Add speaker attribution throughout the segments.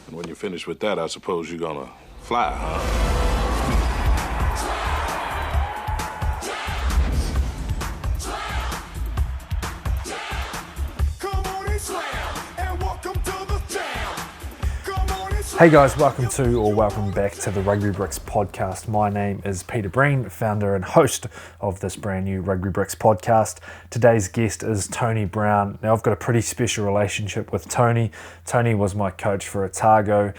Speaker 1: And when you finish with that, I suppose you're gonna fly, huh?
Speaker 2: Hey guys, welcome back to the Rugby Bricks podcast. My name is Peter Breen, founder and host of this brand new Rugby Bricks podcast. Today's guest is Tony Brown. Now I've got a pretty special relationship with Tony. Tony was my coach for Otago.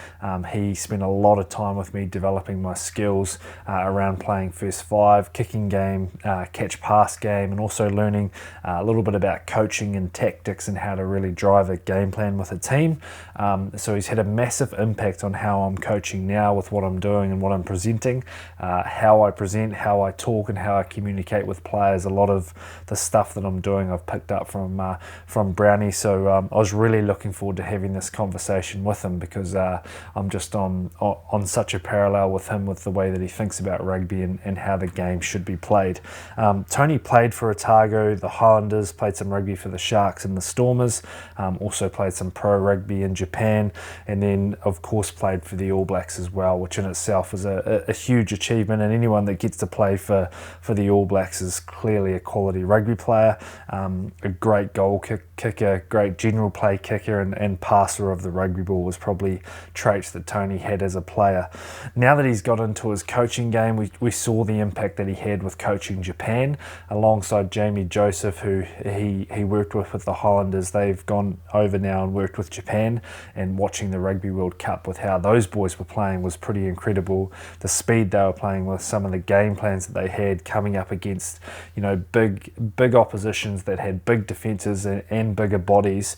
Speaker 2: He spent a lot of time with me developing my skills around playing first five, kicking game, catch pass game, and also learning a little bit about coaching and tactics and how to really drive a game plan with a team. So he's had a massive impact on how I'm coaching now with what I'm doing and what I'm presenting, how I present, how I talk, and how I communicate with players. A lot of the stuff that I'm doing I've picked up from Brownie, so I was really looking forward to having this conversation with him because I'm just on such a parallel with him with the way that he thinks about rugby and how the game should be played. Tony played for Otago, the Highlanders, played some rugby for the Sharks and the Stormers, also played some pro rugby in Japan, and then of course played for the All Blacks as well, which in itself is a huge achievement, and anyone that gets to play for the All Blacks is clearly a quality rugby player, a great goal kicker, great general play kicker, and passer of the rugby ball was probably traits that Tony had as a player. Now that he's got into his coaching game, we saw the impact that he had with coaching Japan alongside Jamie Joseph, who he worked with the Highlanders. They've gone over now and worked with Japan, and watching the Rugby World Cup with how those boys were playing was pretty incredible. The speed they were playing with, some of the game plans that they had coming up against, big oppositions that had big defences and bigger bodies.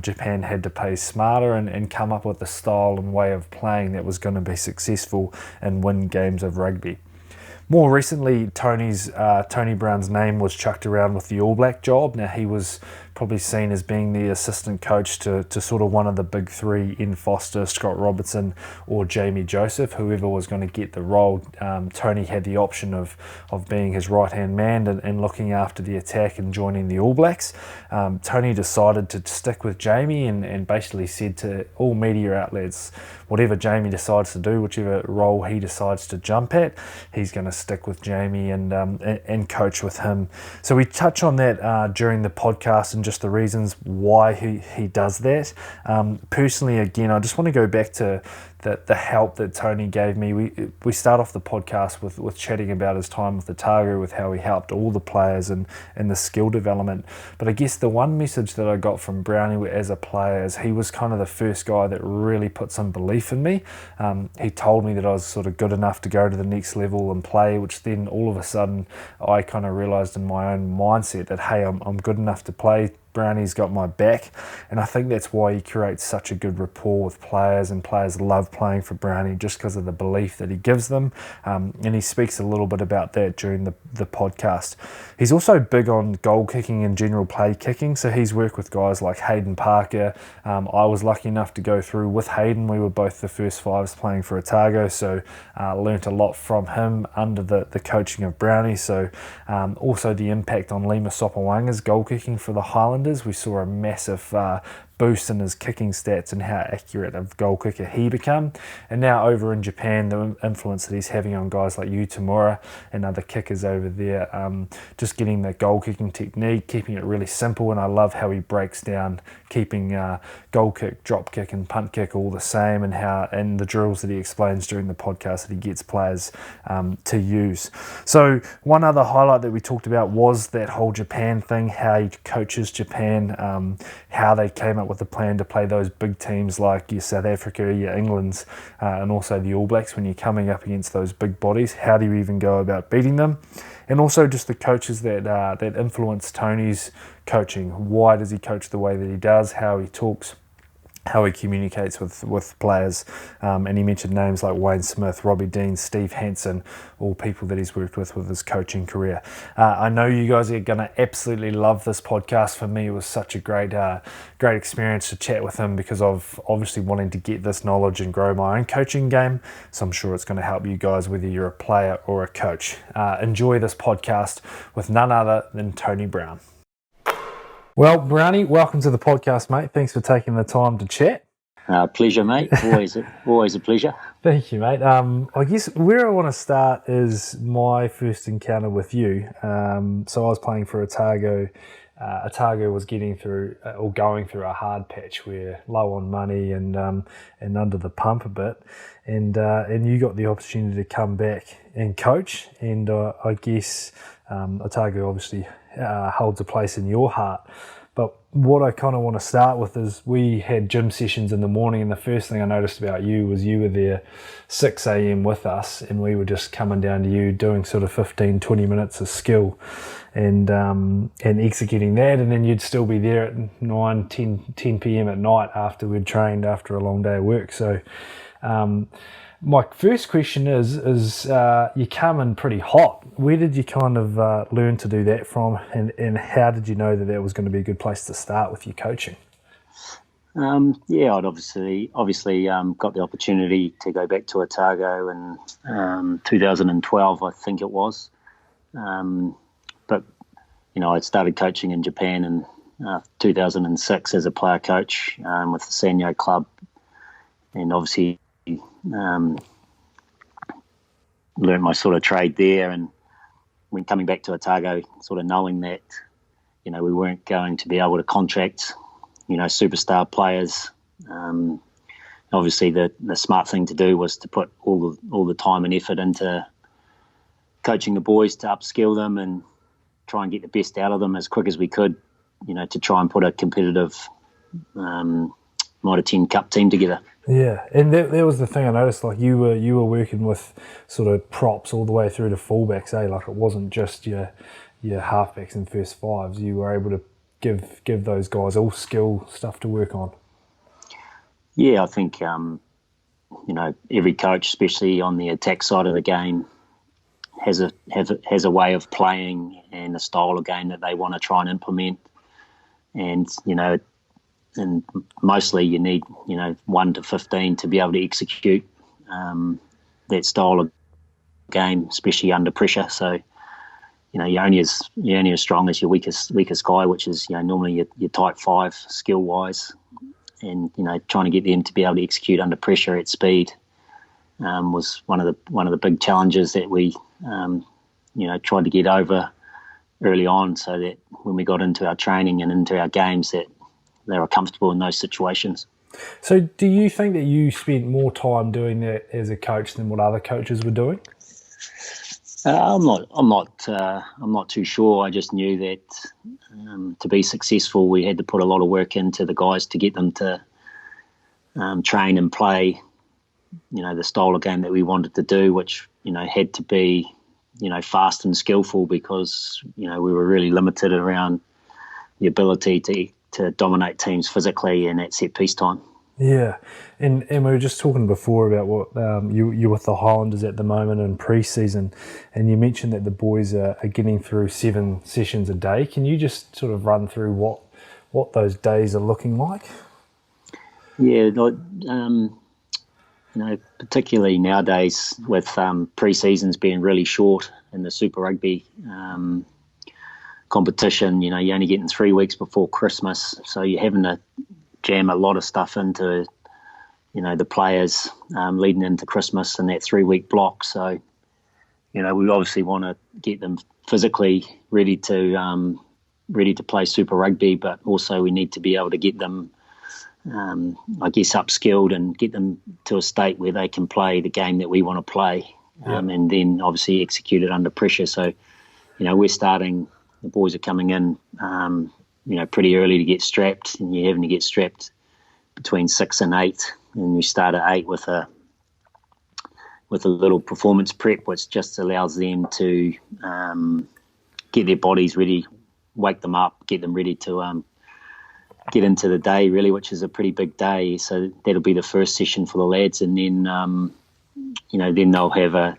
Speaker 2: Japan had to play smarter and come up with a style and way of playing that was going to be successful and win games of rugby. More recently, Tony Brown's name was chucked around with the All Black job. Now he was probably seen as being the assistant coach to sort of one of the big three in Foster, Scott Robertson or Jamie Joseph, whoever was going to get the role. Tony had the option of being his right-hand man and looking after the attack and joining the All Blacks. Tony decided to stick with Jamie and basically said to all media outlets, whatever Jamie decides to do, whichever role he decides to jump at, he's going to stick with Jamie and coach with him. So we touch on that during the podcast and just the reasons why he does that. Personally, again, I just want to go back to the help that Tony gave me. We start off the podcast with chatting about his time with Otago, with how he helped all the players and the skill development. But I guess the one message that I got from Brownie as a player is he was kind of the first guy that really put some belief in me. He told me that I was sort of good enough to go to the next level and play, which then all of a sudden I kind of realised in my own mindset that, hey, I'm good enough to play. Brownie's got my back, and I think that's why he creates such a good rapport with players, and players love playing for Brownie just because of the belief that he gives them, and he speaks a little bit about that during the podcast. He's also big on goal kicking and general play kicking, so he's worked with guys like Hayden Parker. I was lucky enough to go through with Hayden. We were both the first fives playing for Otago, so learnt a lot from him under the coaching of Brownie. So also the impact on Lima Sopowanga's goal kicking for the Highlanders. We saw a massive boost in his kicking stats and how accurate of goal kicker he became. And now over in Japan, the influence that he's having on guys like Yu Tamura and other kickers over there, just getting the goal kicking technique, keeping it really simple. And I love how he breaks down keeping goal kick, drop kick and punt kick all the same, and the drills that he explains during the podcast that he gets players to use. So one other highlight that we talked about was that whole Japan thing, how he coaches Japan, how they came up with a plan to play those big teams like your South Africa, your Englands, and also the All Blacks when you're coming up against those big bodies. How do you even go about beating them? And also just the coaches that influence Tony's coaching. Why does he coach the way that he does? How he talks, how he communicates with players, and he mentioned names like Wayne Smith, Robbie Dean, Steve Hansen, all people that he's worked with his coaching career. I know you guys are going to absolutely love this podcast. For me, it was such a great experience to chat with him because of obviously wanting to get this knowledge and grow my own coaching game. So I'm sure it's going to help you guys whether you're a player or a coach. Enjoy this podcast with none other than Tony Brown. Well, Brownie, welcome to the podcast, mate. Thanks for taking the time to chat.
Speaker 3: Pleasure, mate. Always a pleasure.
Speaker 2: Thank you, mate. I guess where I want to start is my first encounter with you. So I was playing for Otago. Otago was going through a hard patch where low on money and under the pump a bit, and you got the opportunity to come back and coach. And I guess Otago obviously holds a place in your heart. But what I kind of want to start with is we had gym sessions in the morning, and the first thing I noticed about you was you were there 6 a.m. with us, and we were just coming down to you doing sort of 15, 20 minutes of skill and executing that, and then you'd still be there at 9, 10 p.m. at night after we'd trained after a long day of work. So my first question is you come in pretty hot. Where did you kind of learn to do that from, and how did you know that was going to be a good place to start with your coaching?
Speaker 3: I'd obviously got the opportunity to go back to Otago in 2012, I think it was. But I'd started coaching in Japan in 2006 as a player coach with the Sanyo club, and obviously learned my sort of trade there. And when coming back to Otago, sort of knowing that we weren't going to be able to contract superstar players, obviously the smart thing to do was to put all the time and effort into coaching the boys to upskill them and try and get the best out of them as quick as we could, to try and put a competitive Mitre 10 Cup team together.
Speaker 2: Yeah, and that was the thing I noticed. Like you were working with sort of props all the way through to fullbacks. Like it wasn't just your halfbacks and first fives. You were able to give those guys all skill stuff to work on.
Speaker 3: Yeah, I think every coach, especially on the attack side of the game, has a way of playing and a style of game that they want to try and implement. And and mostly you need 1 to 15 to be able to execute that style of game, especially under pressure. So you're only as strong as your weakest guy, which is normally your type 5 skill wise, and trying to get them to be able to execute under pressure at speed was one of the big challenges that we tried to get over early on, so that when we got into our training and into our games that they were comfortable in those situations.
Speaker 2: So do you think that you spent more time doing that as a coach than what other coaches were doing?
Speaker 3: I'm not too sure. I just knew that to be successful, we had to put a lot of work into the guys to get them to train and play, the style of game that we wanted to do, which had to be fast and skillful, because we were really limited around the ability to dominate teams physically and at set piece time.
Speaker 2: Yeah, and we were just talking before about what you're with the Highlanders at the moment in pre-season, and you mentioned that the boys are getting through 7 sessions a day. Can you just sort of run through what those days are looking like?
Speaker 3: Yeah, particularly nowadays with pre-seasons being really short in the Super Rugby competition, you're only getting 3 weeks before Christmas, so you're having to jam a lot of stuff into the players leading into Christmas and that 3-week block. So we obviously want to get them physically ready to play Super Rugby, but also we need to be able to get them upskilled and get them to a state where they can play the game that we want to play, and then obviously execute it under pressure. So we're starting. The boys are coming in, pretty early to get strapped, and you're having to get strapped between 6 and 8, and you start at 8 with a little performance prep, which just allows them to get their bodies ready, wake them up, get them ready to get into the day, really, which is a pretty big day. So that'll be the first session for the lads, and then then they'll have a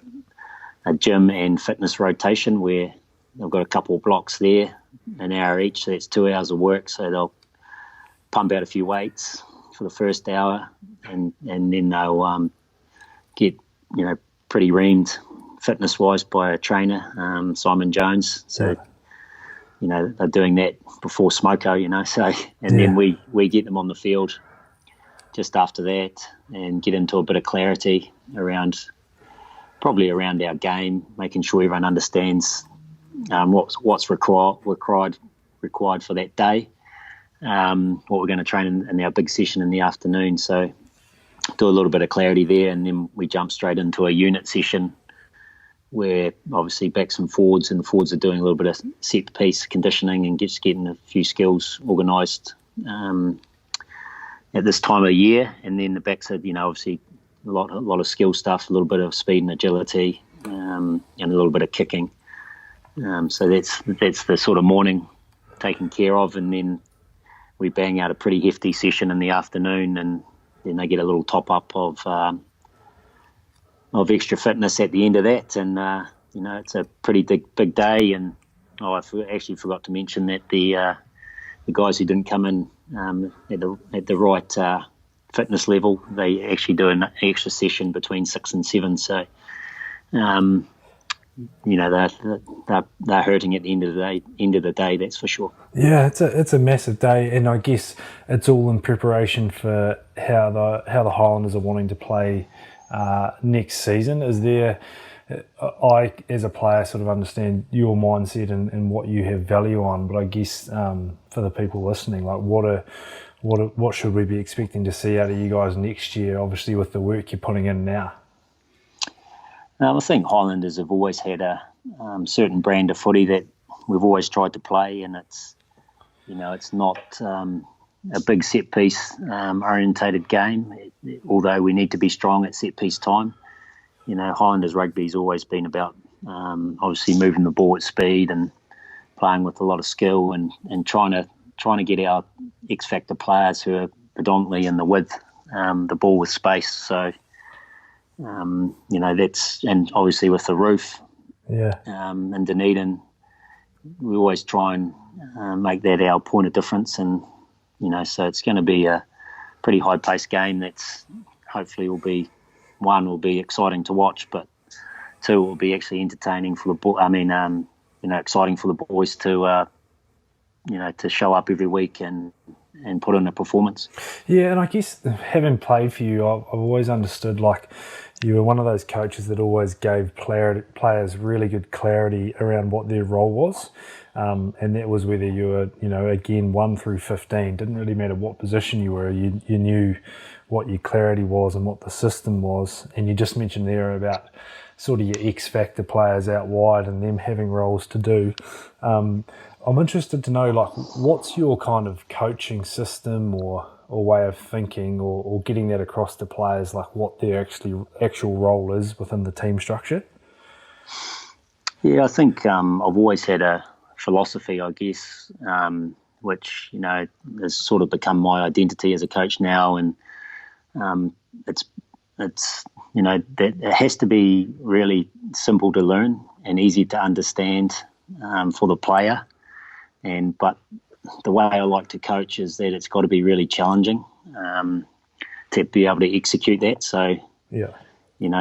Speaker 3: gym and fitness rotation where they've got a couple of blocks there, an hour each, so that's 2 hours of work. So they'll pump out a few weights for the first hour, and then they'll get pretty reamed fitness-wise by a trainer, Simon Jones. So they're doing that before Smoko, so, and then we get them on the field just after that and get into a bit of clarity probably around our game, making sure everyone understands what's required for that day, what we're going to train in our big session in the afternoon. So do a little bit of clarity there, and then we jump straight into a unit session where obviously backs and forwards are doing a little bit of set piece conditioning and just getting a few skills organised at this time of year. And then the backs are, obviously a lot of skill stuff, a little bit of speed and agility, and a little bit of kicking. So that's the sort of morning taken care of, and then we bang out a pretty hefty session in the afternoon, and then they get a little top up of extra fitness at the end of that. And it's a pretty big day. And I actually forgot to mention that the guys who didn't come in at the right fitness level, they actually do an extra session between 6 and 7. So they're hurting at the end of the day, that's for sure.
Speaker 2: Yeah, it's a massive day, and I guess it's all in preparation for how the Highlanders are wanting to play next season. Is there, I as a player sort of understand your mindset and what you have value on, but I guess for the people listening, like what should we be expecting to see out of you guys next year, obviously with the work you're putting in now?
Speaker 3: I think Highlanders have always had a certain brand of footy that we've always tried to play, and it's not a big set piece orientated game. Although we need to be strong at set piece time, Highlanders rugby's always been about obviously moving the ball at speed and playing with a lot of skill and trying to get our X factor players who are predominantly in the width, the ball with space. So. That's, and obviously with the roof, and Dunedin, we always try and make that our point of difference, and so it's going to be a pretty high-paced game. That's hopefully will be exciting to watch, but 2 will be actually entertaining for the exciting for the boys to show up every week and put in a performance.
Speaker 2: Yeah, and I guess having played for you, I've always understood like you were one of those coaches that always gave players really good clarity around what their role was, and that was whether you were, again 1 through 15, didn't really matter what position you were. You knew what your clarity was and what the system was, and you just mentioned there about sort of your X factor players out wide and them having roles to do. I'm interested to know, like, what's your kind of coaching system or way of thinking or getting that across to players, like what their actual role is within the team structure?
Speaker 3: Yeah, I think I've always had a philosophy, I guess, which, has sort of become my identity as a coach now. And it's that it has to be really simple to learn and easy to understand for the player. But the way I like to coach is that it's got to be really challenging to be able to execute that. So,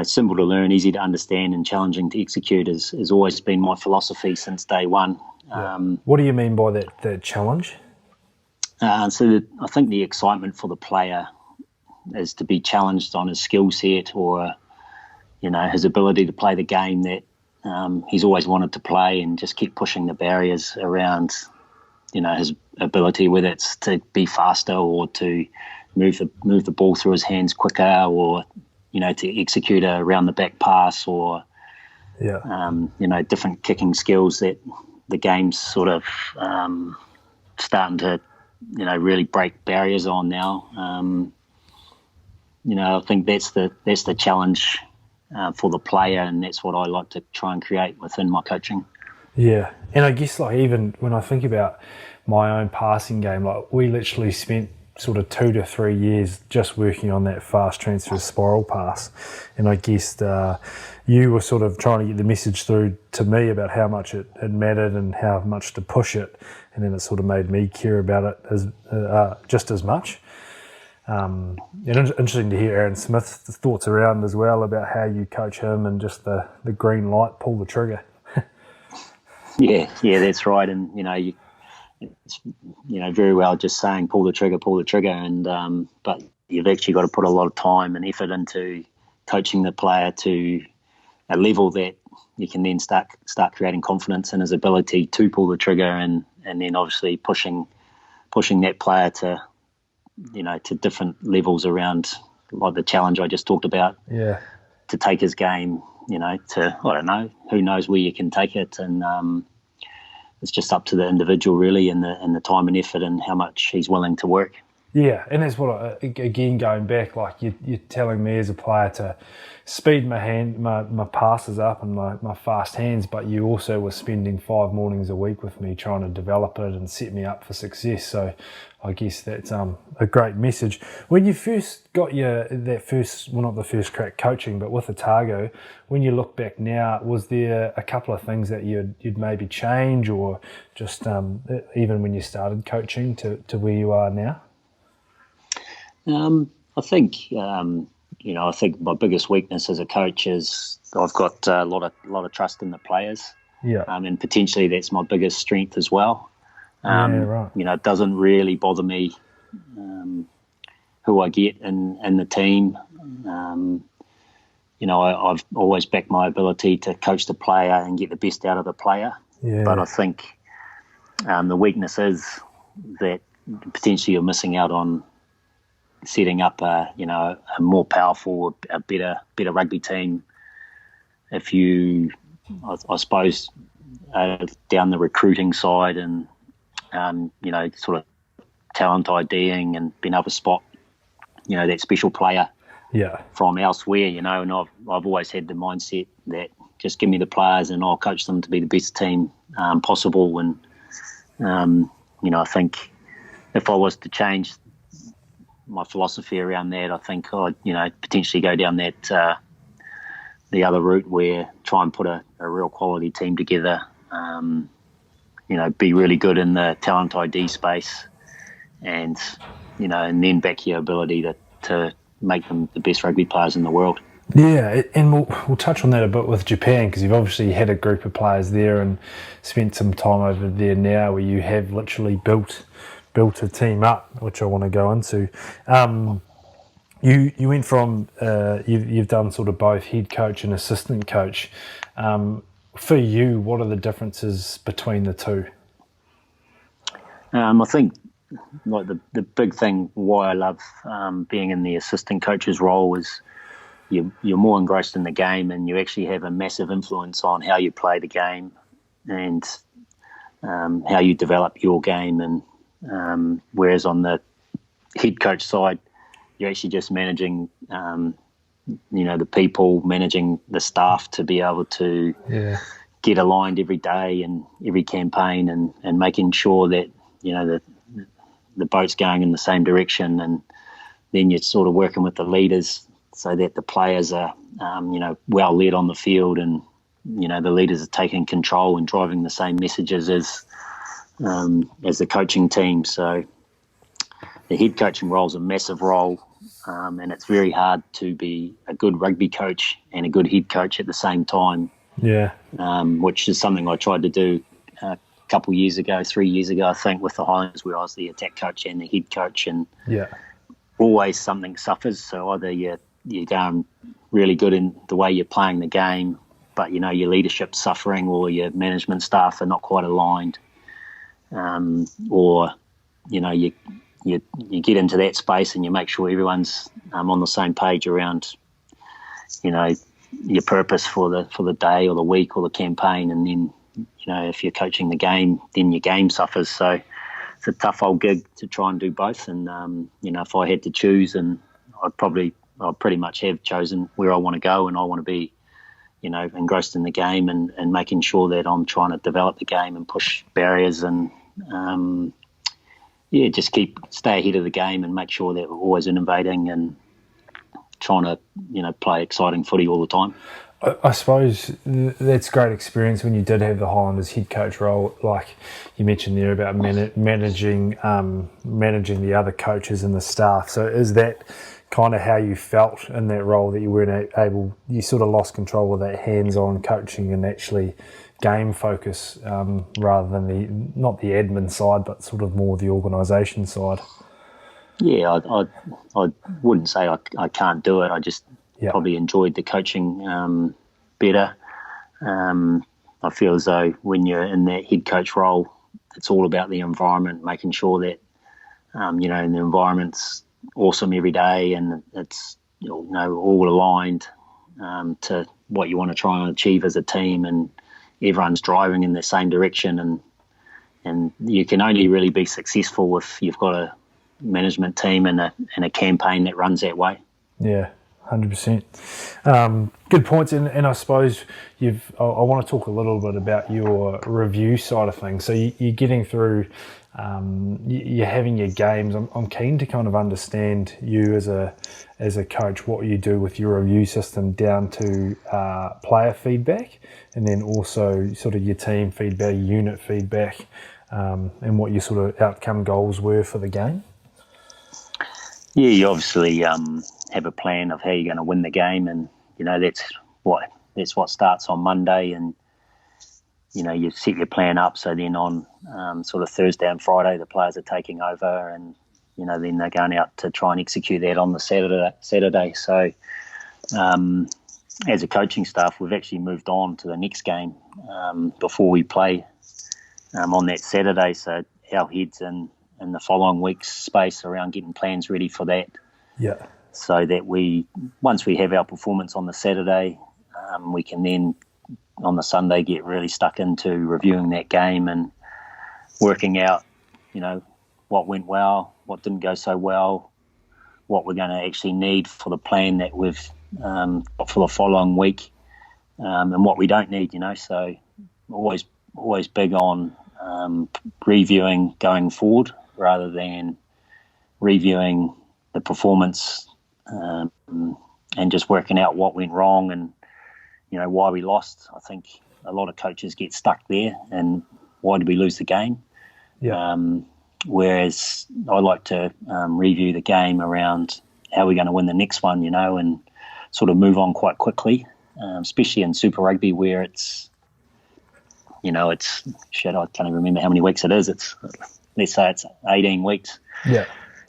Speaker 3: simple to learn, easy to understand, and challenging to execute has always been my philosophy since day one.
Speaker 2: What do you mean by that challenge?
Speaker 3: I think the excitement for the player is to be challenged on his skill set or, his ability to play the game that he's always wanted to play, and just keep pushing the barriers around his ability, whether it's to be faster or to move the ball through his hands quicker, or to execute a round the back pass, or different kicking skills that the game's sort of starting to really break barriers on now. I think that's the challenge for the player, and that's what I like to try and create within my coaching.
Speaker 2: Yeah, and I guess like even when I think about my own passing game, like we literally spent sort of 2 to 3 years just working on that fast transfer spiral pass, and I guess you were sort of trying to get the message through to me about how much it mattered and how much to push it, and then it sort of made me care about it as just as much. And interesting to hear Aaron Smith's thoughts around as well about how you coach him and just the green light, pull the trigger.
Speaker 3: Yeah, that's right. And it's very well just saying pull the trigger, and but you've actually got to put a lot of time and effort into coaching the player to a level that you can then start creating confidence in his ability to pull the trigger, and then obviously pushing that player to to different levels around, like the challenge I just talked about.
Speaker 2: Yeah.
Speaker 3: To take his game, to, I don't know, who knows where you can take it, and it's just up to the individual really, and the time and effort and how much he's willing to work.
Speaker 2: Yeah, and that's what, again, going back, like you're telling me as a player to speed my passes up and my fast hands, but you also were spending 5 mornings a week with me trying to develop it and set me up for success. So I guess that's a great message. When you first got not the first crack coaching, but with Otago, when you look back now, was there a couple of things that you'd maybe change, or just even when you started coaching to where you are now?
Speaker 3: I think I think my biggest weakness as a coach is I've got a lot of trust in the players.
Speaker 2: Yeah.
Speaker 3: And potentially that's my biggest strength as well.
Speaker 2: Right.
Speaker 3: It doesn't really bother me who I get in the team. I've always backed my ability to coach the player and get the best out of the player.
Speaker 2: Yeah.
Speaker 3: But I think the weakness is that potentially you're missing out on setting up a more powerful, a better rugby team. If you, I suppose, down the recruiting side and sort of talent IDing and being able to spot, that special player from elsewhere, and I've always had the mindset that just give me the players and I'll coach them to be the best team possible. And I think if I was to change my philosophy around that, I think I'd potentially go down that the other route, where try and put a real quality team together, be really good in the talent ID space, and and then back your ability to make them the best rugby players in the world.
Speaker 2: Yeah, and we'll touch on that a bit with Japan, because you've obviously had a group of players there and spent some time over there now where you have literally built a team up, which I want to go into. You went from you've done sort of both head coach and assistant coach. For you, what are the differences between the two?
Speaker 3: I think like the big thing why I love being in the assistant coach's role is you're more engrossed in the game, and you actually have a massive influence on how you play the game and how you develop your game. And whereas on the head coach side, you're actually just managing, the people, managing the staff to be able to get aligned every day and every campaign, and making sure that the boat's going in the same direction. And then you're sort of working with the leaders so that the players are, well led on the field, and the leaders are taking control and driving the same messages as the coaching team. So the head coaching role is a massive role, and it's very hard to be a good rugby coach and a good head coach at the same time.
Speaker 2: Yeah.
Speaker 3: Which is something I tried to do a couple of years ago, 3 years ago, I think, with the Highlanders, where I was the attack coach and the head coach, and always something suffers. So either you're going really good in the way you're playing the game, but your leadership's suffering, or your management staff are not quite aligned, or you get into that space and you make sure everyone's on the same page around your purpose for the day or the week or the campaign. And then if you're coaching the game, then your game suffers. So it's a tough old gig to try and do both. And if I had to choose, and I'd pretty much have chosen where I want to go, and I want to be engrossed in the game and making sure that I'm trying to develop the game and push barriers, and just stay ahead of the game and make sure that we're always innovating and trying to play exciting footy all the time.
Speaker 2: I suppose that's great experience when you did have the Highlanders head coach role, like you mentioned there about managing the other coaches and the staff. So is that kind of how you felt in that role, that you weren't able, you sort of lost control of that hands-on coaching and actually game focus, rather than not the admin side, but sort of more the organisation side?
Speaker 3: Yeah, I wouldn't say I can't do it. I just probably enjoyed the coaching better. I feel as though when you're in that head coach role, it's all about the environment, making sure that and the environment's awesome every day, and it's all aligned to what you want to try and achieve as a team, and everyone's driving in the same direction, and you can only really be successful if you've got a management team and a campaign that runs that way.
Speaker 2: Yeah, 100%. Good points, and I suppose I want to talk a little bit about your review side of things. So you're getting through, you're having your games. I'm keen to kind of understand you as a coach, what you do with your review system down to player feedback, and then also sort of your team feedback, unit feedback, and what your sort of outcome goals were for the game.
Speaker 3: Yeah, you obviously have a plan of how you're going to win the game, and that's what starts on Monday, and you set your plan up. So then on sort of Thursday and Friday, the players are taking over, and then they're going out to try and execute that on the Saturday. So as a coaching staff, we've actually moved on to the next game before we play on that Saturday. So our heads in the following week's space around getting plans ready for that.
Speaker 2: Yeah.
Speaker 3: So that once we have our performance on the Saturday, we can then on the Sunday get really stuck into reviewing that game and working out, what went well, what didn't go so well, what we're going to actually need for the plan that we've got for the following week, and what we don't need. So always big on reviewing going forward rather than reviewing the performance and just working out what went wrong and why we lost. I think a lot of coaches get stuck there, and why did we lose the game?
Speaker 2: Yeah.
Speaker 3: Whereas I like to review the game around how we're going to win the next one, and sort of move on quite quickly, especially in Super Rugby where it's I can't even remember how many weeks it is. Let's say it's 18 weeks.
Speaker 2: Yeah.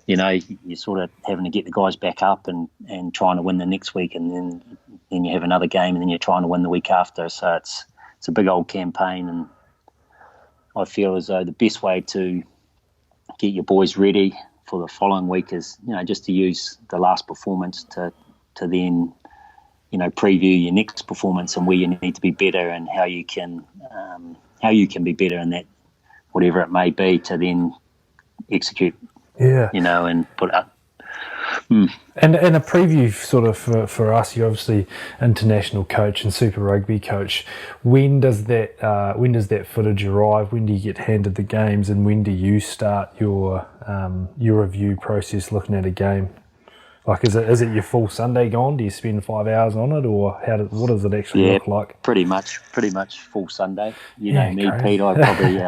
Speaker 3: You're sort of having to get the guys back up and trying to win the next week, and then you have another game, and then you're trying to win the week after. So it's a big old campaign, and I feel as though the best way to get your boys ready for the following week is just to use the last performance to then preview your next performance and where you need to be better and how you can be better in that, whatever it may be, to then execute.
Speaker 2: Yeah.
Speaker 3: And put up.
Speaker 2: And a preview sort of for us, you're obviously international coach and Super Rugby coach. When does that footage arrive? When do you get handed the games, and when do you start your review process looking at a game? Like, is it your full Sunday gone? Do you spend 5 hours on it, or what does it actually look like?
Speaker 3: Pretty much full Sunday. Me, Pete. I probably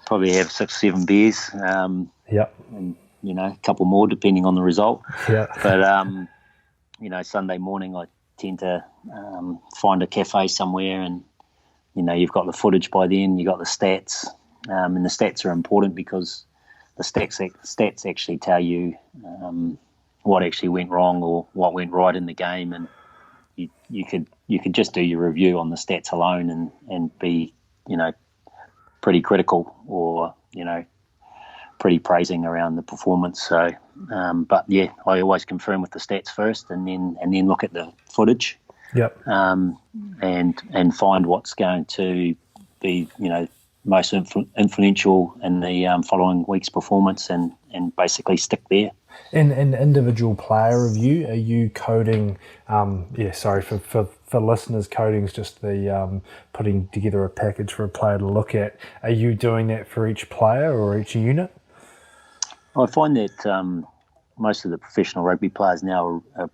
Speaker 3: probably have 6-7 beers. And a couple more depending on the result.
Speaker 2: Yeah.
Speaker 3: But Sunday morning I tend to find a cafe somewhere, and you've got the footage by then. You've got the stats, and the stats are important because the stats actually tell you what actually went wrong or what went right in the game, and you could just do your review on the stats alone and be pretty critical or pretty praising around the performance. So but I always confirm with the stats first, and then look at the footage.
Speaker 2: Yep.
Speaker 3: And find what's going to be most influential in the following week's performance, and basically stick there.
Speaker 2: And individual player review, are you coding? For listeners, coding is just the putting together a package for a player to look at. Are you doing that for each player or each unit?
Speaker 3: I find that most of the professional rugby players now are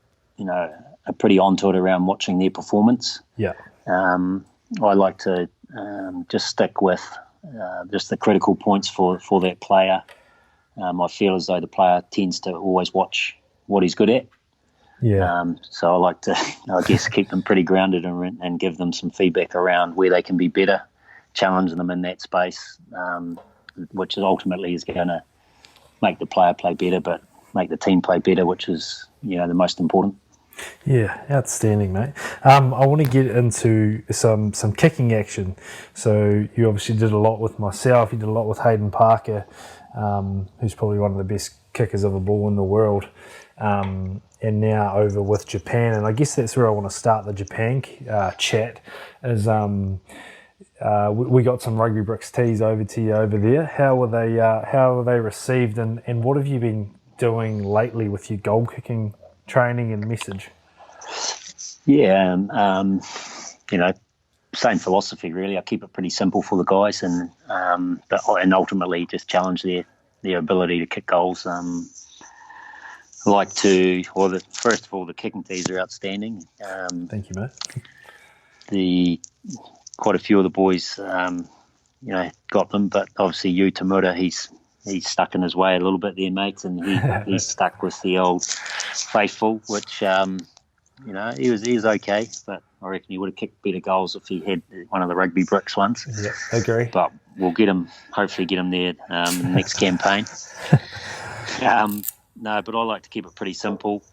Speaker 3: pretty onto it around watching their performance.
Speaker 2: Yeah.
Speaker 3: I like to just stick with just the critical points for that player. I feel as though the player tends to always watch what he's good at.
Speaker 2: Yeah.
Speaker 3: So I like to, keep them pretty grounded and give them some feedback around where they can be better, challenge them in that space, which ultimately is going to make the player play better, but make the team play better, which is, the most important.
Speaker 2: Yeah, outstanding, mate. I want to get into some kicking action. So you obviously did a lot with myself. You did a lot with Hayden Parker, who's probably one of the best kickers of a ball in the world, and now over with Japan. And I guess that's where I want to start the Japan chat. Is we got some Rugby Bricks tees over to you over there. How were they received, and what have you been doing lately with your goal kicking training and message?
Speaker 3: Yeah, same philosophy really. I keep it pretty simple for the guys, and ultimately just challenge their ability to kick goals. First of all, the kicking tees are outstanding.
Speaker 2: Thank you, mate.
Speaker 3: Quite a few of the boys, got them, but obviously Yu Tamura, he's stuck in his way a little bit there, mates, and he's stuck with the old faithful, which he was okay, but I reckon he would have kicked better goals if he had one of the Rugby Bricks ones.
Speaker 2: Yeah, I agree.
Speaker 3: But we'll hopefully get him there in the next campaign. No, but I like to keep it pretty simple.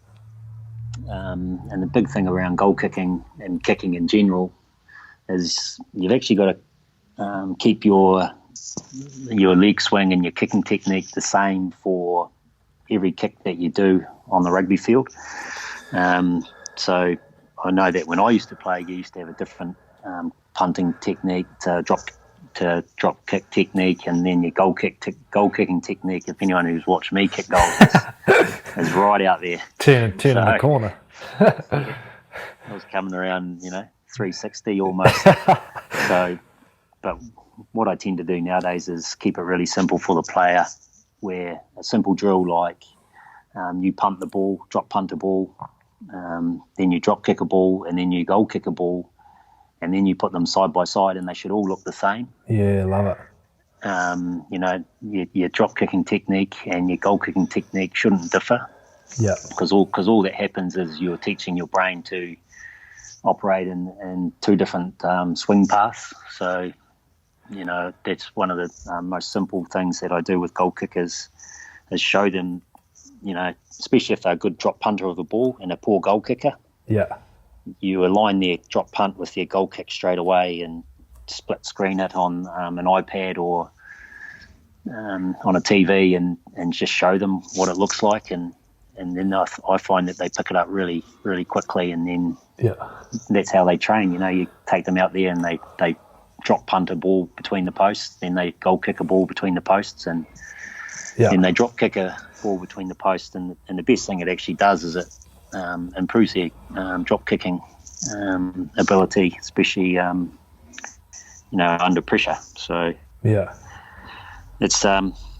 Speaker 3: And the big thing around goal kicking and kicking in general is you've actually got to keep your leg swing and your kicking technique the same for every kick that you do on the rugby field. So I know that when I used to play, you used to have a different punting technique, to drop kick technique, and then your goal kicking technique. If anyone who's watched me kick goals is right out there.
Speaker 2: Turn in the corner.
Speaker 3: I was coming around, 360 almost. But what I tend to do nowadays is keep it really simple for the player, where a simple drill like you punt the ball, drop punt a ball, then you drop kick a ball, and then you goal kick a ball, and then you put them side by side, and they should all look the same.
Speaker 2: Yeah, love it.
Speaker 3: Your drop kicking technique and your goal kicking technique shouldn't differ.
Speaker 2: Yeah.
Speaker 3: Because all that happens is you're teaching your brain to operate in two different swing paths. So, that's one of the most simple things that I do with goal kickers is show them, especially if they're a good drop punter of the ball and a poor goal kicker.
Speaker 2: Yeah. You
Speaker 3: align their drop punt with their goal kick straight away and split screen it on an iPad or on a TV and just show them what it looks like. And then I find that they pick it up really, really quickly, and then that's how they train. You take them out there and they drop punt a ball between the posts, then they goal kick a ball between the posts, and then they drop kick a ball between the posts. And the best thing it actually does is it improves their drop kicking ability, especially under pressure. So it's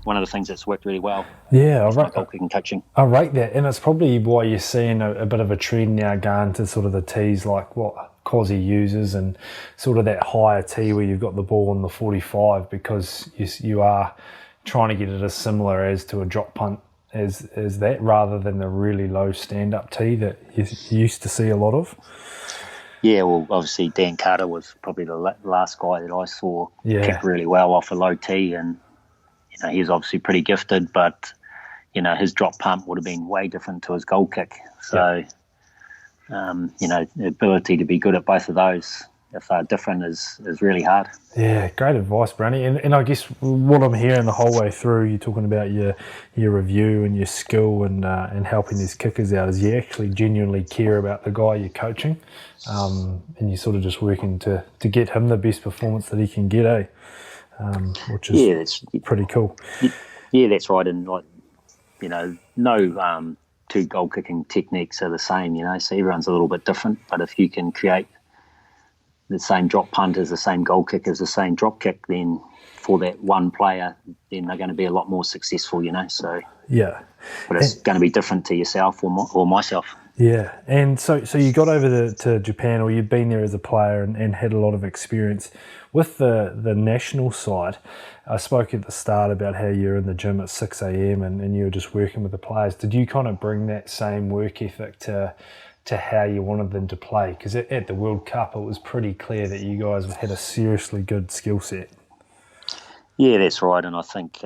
Speaker 3: one of the things that's worked really well.
Speaker 2: Yeah,
Speaker 3: goal kicking coaching.
Speaker 2: I rate that, and it's probably why you're seeing a bit of a trend now going to sort of the tees like what Cozzy uses, and sort of that higher tee where you've got the ball on the 45, because you are trying to get it as similar as to a drop punt as that, rather than the really low stand-up tee that you used to see a lot of.
Speaker 3: Yeah, well, obviously Dan Carter was probably the last guy that I saw kick really well off a low tee, and he was obviously pretty gifted, but his drop punt would have been way different to his goal kick. So, the ability to be good at both of those, if they're different, is really hard. Yeah,
Speaker 2: great advice, Brownie. And I guess what I'm hearing the whole way through, you're talking about your review and your skill and helping these kickers out, is you actually genuinely care about the guy you're coaching, and you're sort of just working to get him the best performance that he can get, which is that's pretty cool.
Speaker 3: Yeah, that's right. And no two goal kicking techniques are the same, so everyone's a little bit different. But if you can create the same drop punt as the same goal kick as the same drop kick, then for that one player, then they're going to be a lot more successful, So but it's going to be different to yourself or myself.
Speaker 2: Yeah, and so you got over to Japan, or you've been there as a player and had a lot of experience with the national side. I spoke at the start about how you're in the gym at 6 a.m. and you were just working with the players. Did you kind of bring that same work ethic to how you wanted them to play? Because at the World Cup, it was pretty clear that you guys had a seriously good skill set.
Speaker 3: Yeah, that's right. And I think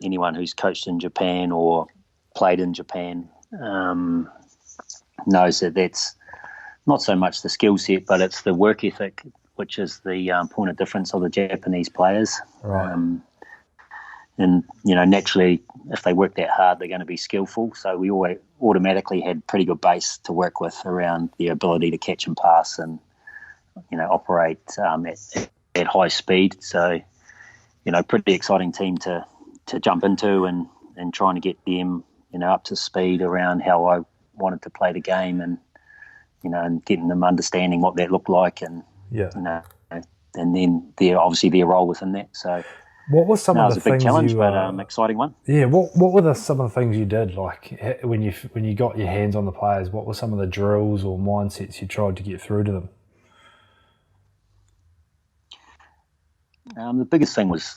Speaker 3: anyone who's coached in Japan or played in Japan knows that that's not so much the skill set, but it's the work ethic, which is the point of difference of the Japanese players.
Speaker 2: Right.
Speaker 3: And, naturally, if they work that hard, they're going to be skillful. So we always automatically had pretty good base to work with around the ability to catch and pass and, operate at high speed. So, pretty exciting team to jump into and trying to get them, up to speed around how I wanted to play the game and, and getting them understanding what that looked like and, and then their role within that. So
Speaker 2: what was some of the
Speaker 3: things? It was a big challenge, but exciting one.
Speaker 2: Yeah, what were some of the things you did? Like when you got your hands on the players, what were some of the drills or mindsets you tried to get through to them?
Speaker 3: The biggest thing was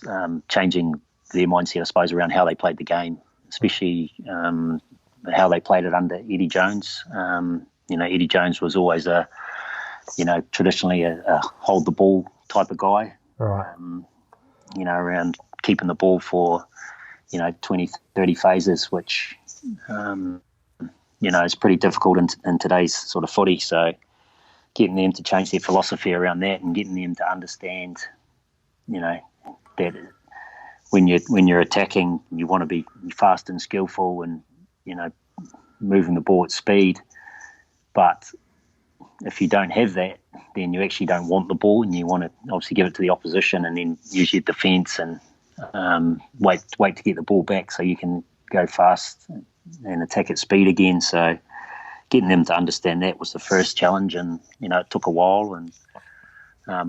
Speaker 3: changing their mindset, I suppose, around how they played the game, especially how they played it under Eddie Jones. Eddie Jones was always traditionally a hold the ball type of guy.
Speaker 2: Right.
Speaker 3: Around keeping the ball for, 20, 30 phases, which, is pretty difficult in today's sort of footy. So getting them to change their philosophy around that and getting them to understand, that when you're attacking, you want to be fast and skillful and, moving the ball at speed. But if you don't have that, then you actually don't want the ball and you want to obviously give it to the opposition and then use your defence and wait to get the ball back so you can go fast and attack at speed again. So getting them to understand that was the first challenge, and it took a while. And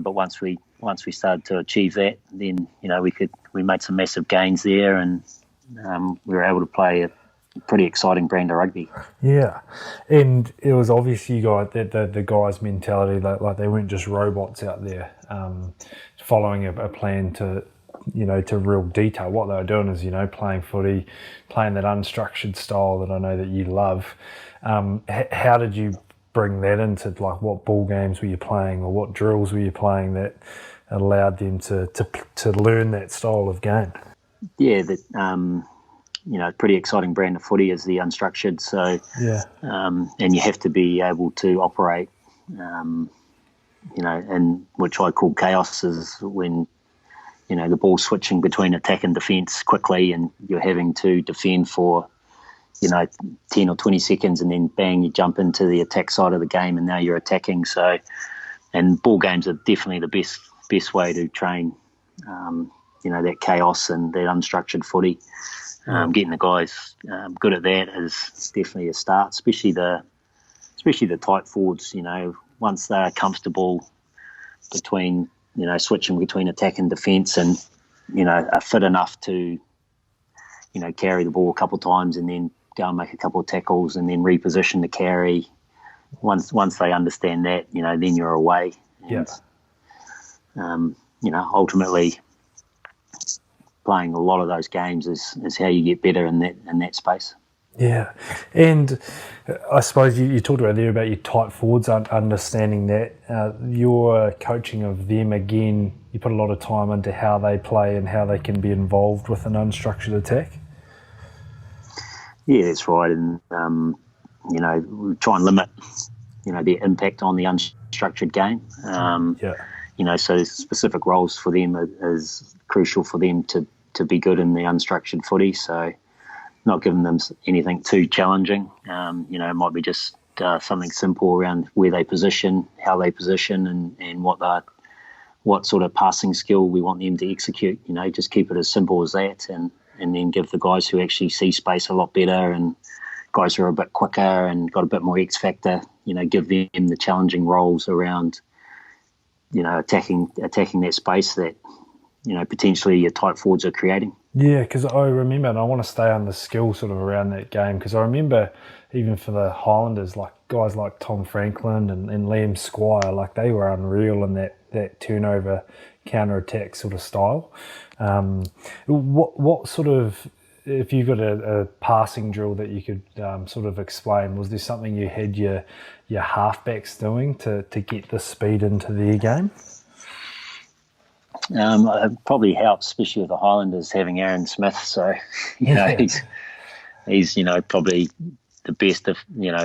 Speaker 3: but once we started to achieve that, then we made some massive gains there, and we were able to play a pretty exciting brand of rugby.
Speaker 2: Yeah, and it was obvious you got the guys' mentality, like they weren't just robots out there following a plan to real detail. What they were doing is playing footy, playing that unstructured style that I know that you love. How did you bring that into what ball games were you playing or what drills were you playing that allowed them to learn that style of game?
Speaker 3: Yeah, pretty exciting brand of footy is the unstructured. So, and you have to be able to operate, and which I call chaos is when, the ball switching between attack and defence quickly and you're having to defend for, 10 or 20 seconds and then bang, you jump into the attack side of the game and now you're attacking. So, and ball games are definitely the best way to train, that chaos and that unstructured footy. Getting the guys good at that is definitely a start, especially the tight forwards. Once they're comfortable between, switching between attack and defence, and are fit enough to, carry the ball a couple of times and then go and make a couple of tackles and then reposition the carry. Once they understand that, then you're away. And, ultimately, playing a lot of those games is how you get better in that space.
Speaker 2: Yeah, and I suppose you talked about there about your tight forwards, understanding that your coaching of them again, you put a lot of time into how they play and how they can be involved with an unstructured attack. Yeah,
Speaker 3: that's right, and we try and limit, their impact on the unstructured game. So specific roles for them is crucial for them to be good in the unstructured footy. So not giving them anything too challenging. It might be just something simple around where they position, how they position, and what sort of passing skill we want them to execute. Just keep it as simple as that, and then give the guys who actually see space a lot better and guys who are a bit quicker and got a bit more X factor, give them the challenging roles around, attacking that space that, potentially your tight forwards are creating.
Speaker 2: Yeah, because I remember, and I want to stay on the skill sort of around that game, because I remember even for the Highlanders, like guys like Tom Franklin and Liam Squire, like they were unreal in that turnover counter-attack sort of style. What sort of, if you've got a passing drill that you could sort of explain, was there something you had your halfbacks doing to get the speed into their game?
Speaker 3: It probably helps, especially with the Highlanders having Aaron Smith. So, he's probably the best,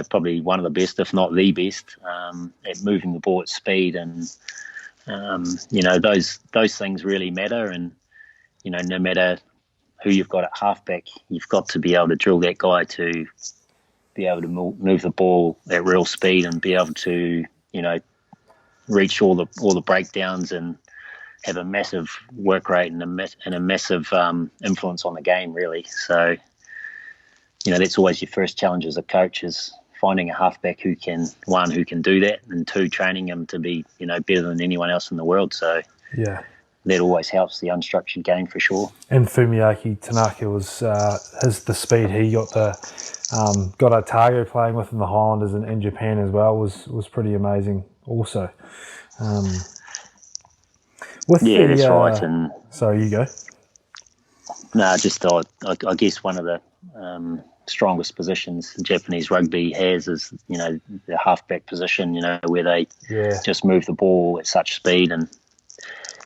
Speaker 3: probably one of the best, if not the best, at moving the ball at speed. And those things really matter. And no matter who you've got at halfback, you've got to be able to drill that guy to be able to move the ball at real speed and be able to reach all the breakdowns and have a massive work rate and a massive influence on the game, really. So that's always your first challenge as a coach, is finding a halfback who can do that, and two, training him to be better than anyone else in the world. So
Speaker 2: yeah,
Speaker 3: that always helps the unstructured game for sure.
Speaker 2: And Fumiaki Tanaka was the speed he got Otago playing with in the Highlanders and in Japan as well was pretty amazing also.
Speaker 3: That's right. And
Speaker 2: sorry, you go.
Speaker 3: No, just I guess one of the strongest positions Japanese rugby has is the halfback position. Where they just move the ball at such speed, and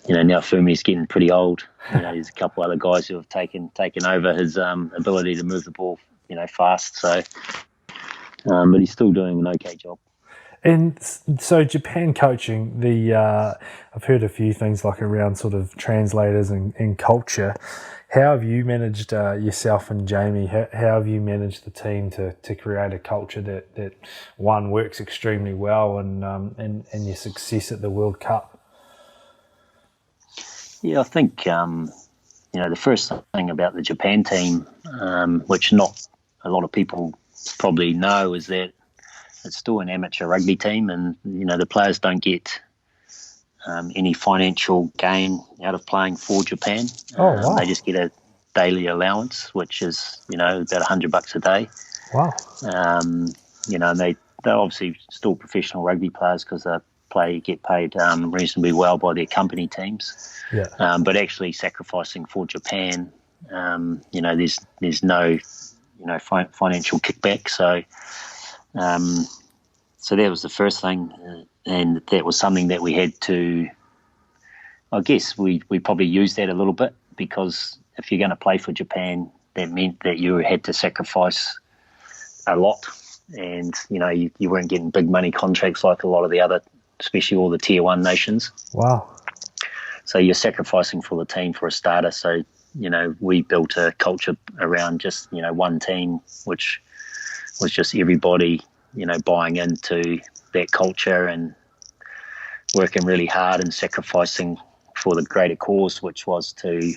Speaker 3: now Fumi's getting pretty old. There's a couple other guys who have taken over his ability to move the ball fast. So, but he's still doing an okay job.
Speaker 2: And so Japan coaching, I've heard a few things like around sort of translators and culture. How have you managed yourself and Jamie? How have you managed the team to create a culture that one works extremely well and your success at the World Cup?
Speaker 3: Yeah, I think the first thing about the Japan team, which not a lot of people probably know, is that it's still an amateur rugby team, and the players don't get any financial gain out of playing for Japan.
Speaker 2: Oh, wow.
Speaker 3: They just get a daily allowance, which is about $100 a day.
Speaker 2: Wow.
Speaker 3: They're obviously still professional rugby players because they get paid reasonably well by their company teams.
Speaker 2: Yeah.
Speaker 3: But actually sacrificing for Japan, there's no financial kickback. So that was the first thing, and that was something that we had to, I guess we probably used that a little bit, because if you're going to play for Japan, that meant that you had to sacrifice a lot, and you weren't getting big money contracts like a lot of the other, especially all the tier 1 nations.
Speaker 2: Wow.
Speaker 3: So you're sacrificing for the team for a starter. So we built a culture around just one team, which was just everybody buying into that culture and working really hard and sacrificing for the greater cause, which was to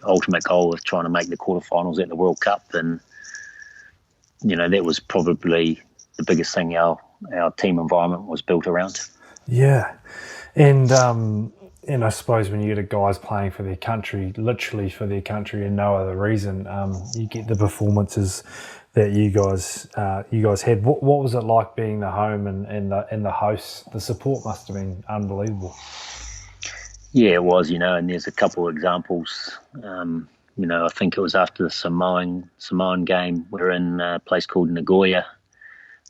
Speaker 3: ultimate goal of trying to make the quarterfinals at the World Cup. And that was probably the biggest thing our team environment was built around.
Speaker 2: Yeah. And I suppose when you get guys playing for their country, literally for their country and no other reason, you get the performances that you guys had. What was it like being the home and the host? The support must have been unbelievable.
Speaker 3: Yeah, it was, and there's a couple of examples. I think it was after the Samoan game. We were in a place called Nagoya,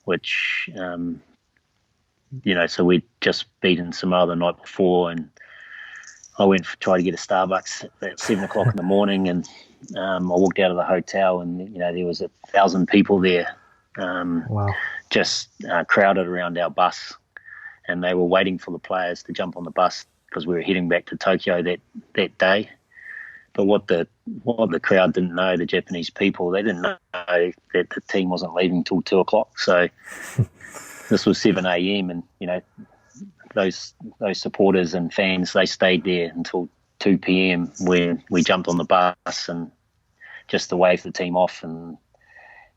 Speaker 3: which, so we'd just beaten Samoa the night before, and I went to try to get a Starbucks at 7 o'clock in the morning, and I walked out of the hotel, and there was 1,000 people there,
Speaker 2: wow,
Speaker 3: just crowded around our bus, and they were waiting for the players to jump on the bus because we were heading back to Tokyo that day. But what the crowd didn't know, the Japanese people, they didn't know that the team wasn't leaving till 2 o'clock. So this was 7 a.m. and those supporters and fans, they stayed there until 2 p.m. when we jumped on the bus and just to wave the team off. And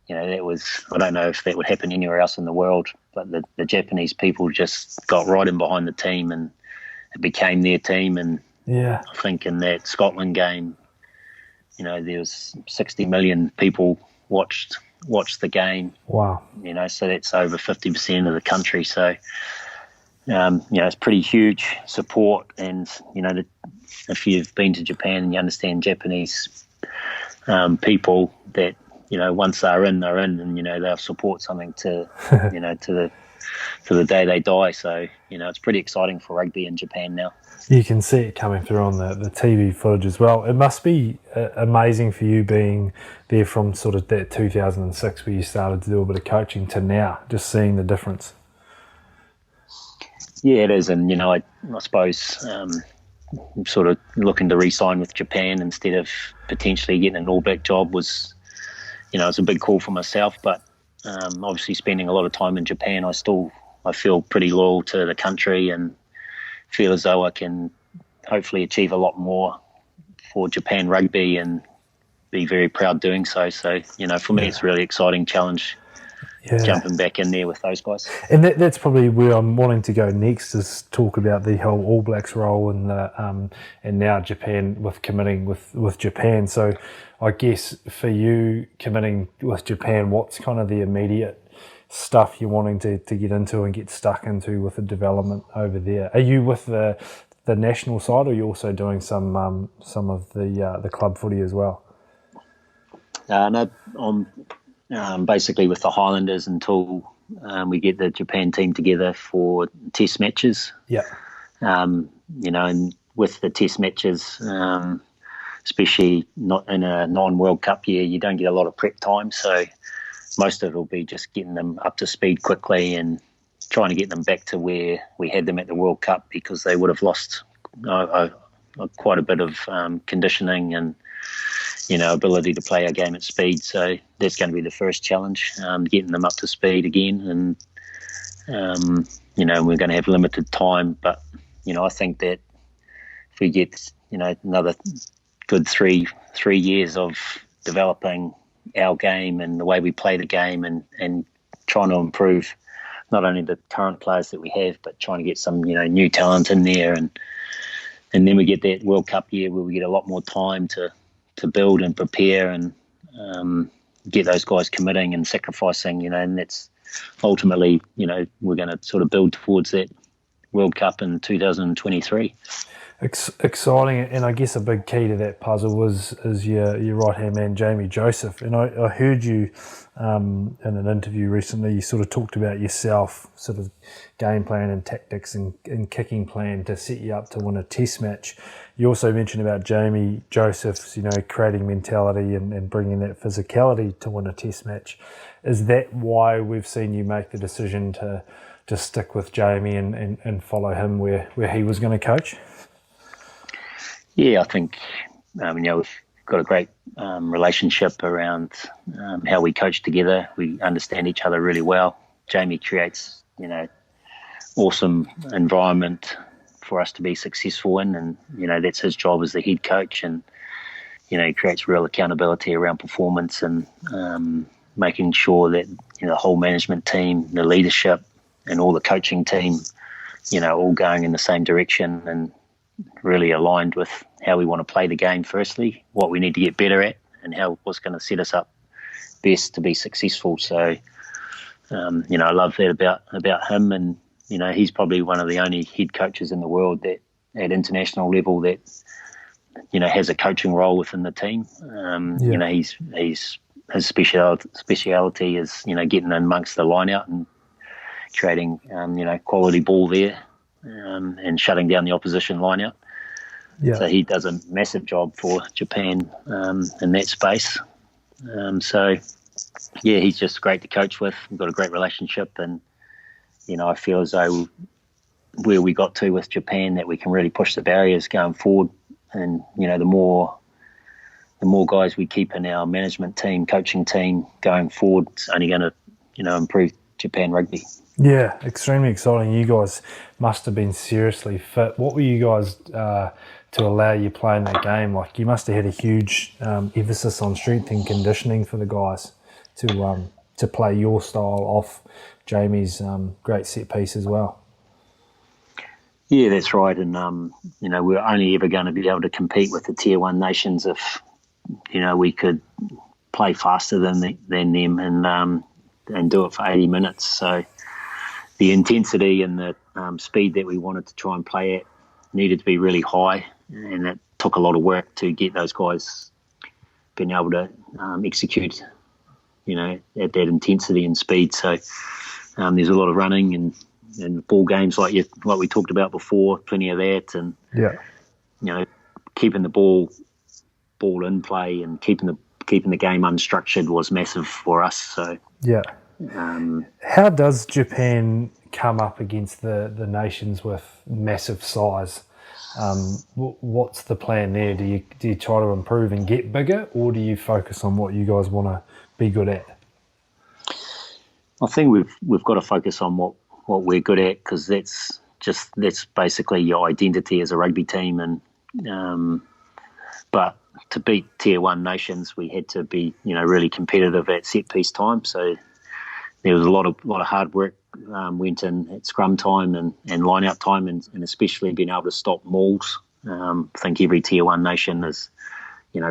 Speaker 3: that was, I don't know if that would happen anywhere else in the world, but the Japanese people just got right in behind the team, and it became their team. And
Speaker 2: yeah,
Speaker 3: I think in that Scotland game, there was 60 million people watched the game.
Speaker 2: Wow.
Speaker 3: So that's over 50% of the country. So it's pretty huge support. And if you've been to Japan and you understand Japanese people, that once they're in, and they'll support something to to to the day they die. So, it's pretty exciting for rugby in Japan now.
Speaker 2: You can see it coming through on the TV footage as well. It must be amazing for you being there from sort of that 2006 where you started to do a bit of coaching to now, just seeing the difference.
Speaker 3: Yeah, it is. And, I suppose sort of looking to re-sign with Japan instead of potentially getting an All Black job was, it's a big call for myself. But obviously spending a lot of time in Japan, I feel pretty loyal to the country and feel as though I can hopefully achieve a lot more for Japan rugby and be very proud doing so. So, for me, it's a really exciting challenge. Yeah. Jumping back in there with those guys.
Speaker 2: And that's probably where I'm wanting to go next, is talk about the whole All Blacks role and now Japan, with committing with Japan. So I guess for you committing with Japan, what's kind of the immediate stuff you're wanting to get into and get stuck into with the development over there? Are you with the national side, or are you also doing some of the club footy as well?
Speaker 3: No, I'm basically with the Highlanders until we get the Japan team together for test matches.
Speaker 2: Yeah.
Speaker 3: And with the test matches, especially not in a non-World Cup year, you don't get a lot of prep time. So most of it will be just getting them up to speed quickly and trying to get them back to where we had them at the World Cup, because they would have lost quite a bit of conditioning and ability to play our game at speed. So that's going to be the first challenge, getting them up to speed again. And, we're going to have limited time. But, I think that if we get, another good three years of developing our game and the way we play the game and trying to improve not only the current players that we have, but trying to get some, new talent in there. And then we get that World Cup year where we get a lot more time to build and prepare and get those guys committing and sacrificing, and that's ultimately, we're going to sort of build towards that World Cup in 2023.
Speaker 2: Exciting, and I guess a big key to that puzzle is your right-hand man, Jamie Joseph. And I heard you in an interview recently, you sort of talked about yourself, sort of game plan and tactics and kicking plan to set you up to win a test match. You also mentioned about Jamie Joseph's, creating mentality and bringing that physicality to win a test match. Is that why we've seen you make the decision to stick with Jamie and follow him where he was going to coach?
Speaker 3: Yeah, I think, we've got a great relationship around how we coach together. We understand each other really well. Jamie creates, awesome environment for us to be successful in, and, that's his job as the head coach. And, he creates real accountability around performance and making sure that, the whole management team, the leadership and all the coaching team, all going in the same direction and really aligned with how we want to play the game firstly, what we need to get better at, and what's going to set us up best to be successful. So, I love that about him, and, he's probably one of the only head coaches in the world that at international level that, has a coaching role within the team. He's his speciality is, getting in amongst the line out and creating, quality ball there. And shutting down the opposition line-out. Yeah. So he does a massive job for Japan in that space. He's just great to coach with. We've got a great relationship, and, I feel as though where we got to with Japan, that we can really push the barriers going forward. And, the more guys we keep in our management team, coaching team going forward, it's only going to, improve Japan rugby.
Speaker 2: Yeah, extremely exciting. You guys must have been seriously fit. What were you guys to allow you playing that game? Like, you must have had a huge emphasis on strength and conditioning for the guys to play your style off Jamie's great set piece as well.
Speaker 3: Yeah, that's right. And, we're only ever going to be able to compete with the Tier 1 nations if, we could play faster than them and do it for 80 minutes. So the intensity and the speed that we wanted to try and play at needed to be really high, and it took a lot of work to get those guys being able to execute, at that intensity and speed. So There's a lot of running and ball games like we talked about before, plenty of that, and keeping the ball in play and keeping the game unstructured was massive for us. So
Speaker 2: how does Japan come up against the nations with massive size? What's the plan there? Do you try to improve and get bigger, or do you focus on what you guys want to be good at?
Speaker 3: I think we've got to focus on what we're good at, because that's basically your identity as a rugby team. And but to beat Tier 1 nations, we had to be really competitive at set piece time. So there was a lot of hard work went in at scrum time and line out time, and especially being able to stop mauls. I think every Tier 1 nation is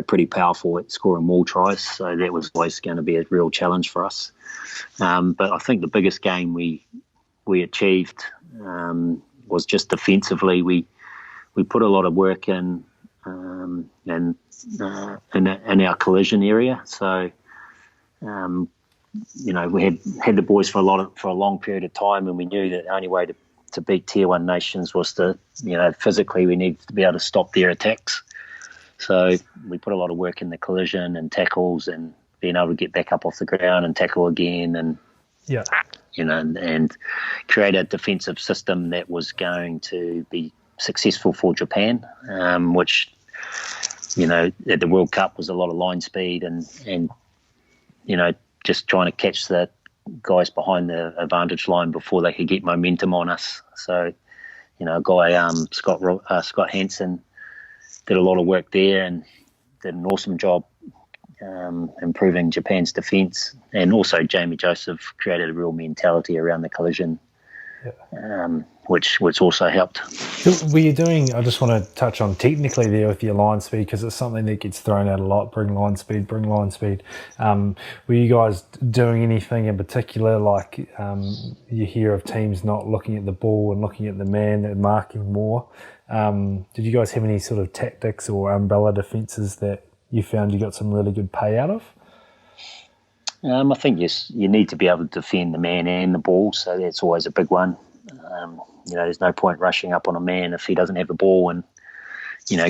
Speaker 3: pretty powerful at scoring maul tries, so that was always going to be a real challenge for us. But I think the biggest game we achieved was just defensively. We put a lot of work in our collision area. So we had the boys for a long period of time, and we knew that the only way to beat Tier 1 nations was to physically we needed to be able to stop their attacks. So we put a lot of work in the collision and tackles and being able to get back up off the ground and tackle again, and and create a defensive system that was going to be successful for Japan, which at the World Cup was a lot of line speed and just trying to catch the guys behind the advantage line before they could get momentum on us. So a guy Scott Hansen did a lot of work there and did an awesome job improving Japan's defence, and also Jamie Joseph created a real mentality around the collision, which also helped.
Speaker 2: So were you doing, I just want to touch on technically there with your line speed, because it's something that gets thrown out a lot, bring line speed. Were you guys doing anything in particular, like you hear of teams not looking at the ball and looking at the man and marking more? Did you guys have any sort of tactics or umbrella defences that you found you got some really good pay out of?
Speaker 3: I think you need to be able to defend the man and the ball, so that's always a big one. There's no point rushing up on a man if he doesn't have the ball and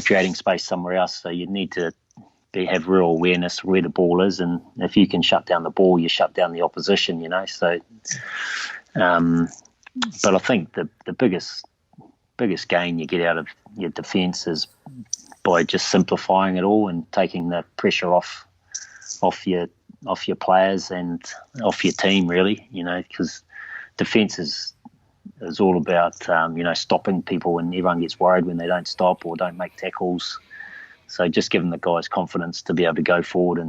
Speaker 3: creating space somewhere else. So you need to have real awareness where the ball is, and if you can shut down the ball, you shut down the opposition. So, but I think the biggest gain you get out of your defence is by just simplifying it all and taking the pressure off your players and off your team, really. Because defence is all about stopping people, and everyone gets worried when they don't stop or don't make tackles. So just giving the guys confidence to be able to go forward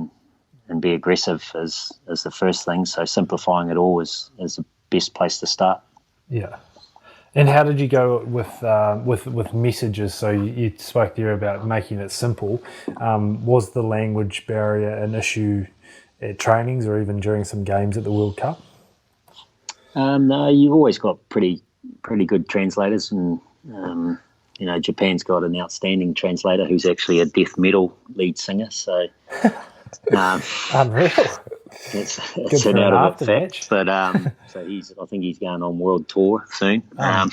Speaker 3: and be aggressive is the first thing. So simplifying it all is the best place to start.
Speaker 2: Yeah. And how did you go with messages? So you spoke there about making it simple. Was the language barrier an issue at trainings or even during some games at the World Cup?
Speaker 3: No, you've always got pretty good translators, and Japan's got an outstanding translator who's actually a death metal lead singer. So
Speaker 2: unreal.
Speaker 3: It's an out of it fact, but so I think he's going on world tour soon. As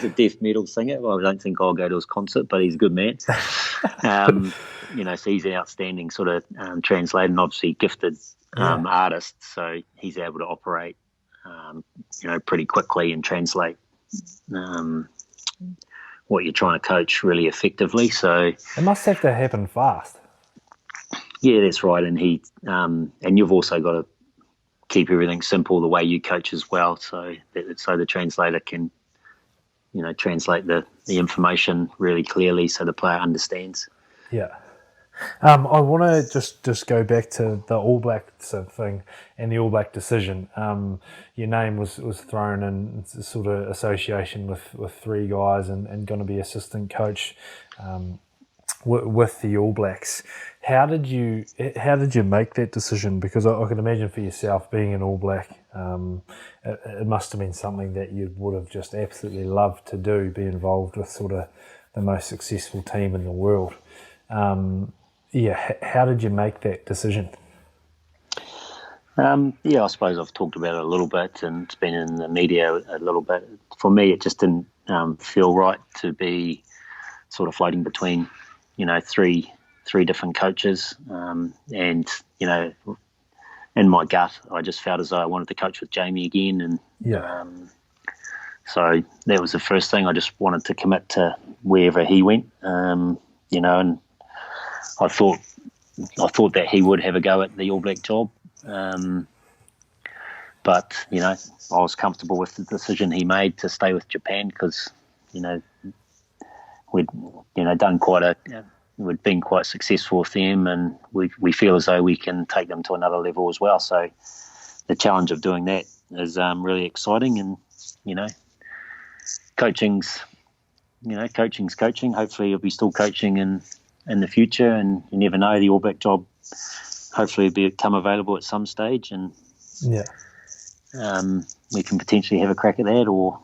Speaker 3: a death metal singer, well, I don't think I'll go to his concert, but he's a good man. So he's an outstanding sort of translator, and obviously gifted artist, so he's able to operate, pretty quickly and translate what you're trying to coach really effectively. So
Speaker 2: it must have to happen fast.
Speaker 3: Yeah, that's right. And and you've also got to keep everything simple the way you coach as well, so the translator can, translate the information really clearly so the player understands.
Speaker 2: Yeah. I want to just go back to the All Blacks thing and the All Black decision. Your name was thrown in sort of association with three guys and going to be assistant coach with the All Blacks. How did you make that decision? Because I can imagine for yourself being an All Black, it must have been something that you would have just absolutely loved to do, be involved with sort of the most successful team in the world. How did you make that decision?
Speaker 3: Yeah, I suppose I've talked about it a little bit, and it's been in the media a little bit. For me, it just didn't feel right to be sort of floating between, three different coaches, and in my gut, I just felt as though I wanted to coach with Jamie again, and
Speaker 2: Yeah.
Speaker 3: so that was the first thing. I just wanted to commit to wherever he went, and I thought that he would have a go at the All Black job. But, I was comfortable with the decision he made to stay with Japan because, we'd, we'd been quite successful with them, and we feel as though we can take them to another level as well. So the challenge of doing that is really exciting, and, coaching's coaching. Hopefully he'll be still coaching in the future, and you never know, the All Black job hopefully will become available at some stage, and we can potentially have a crack at that, or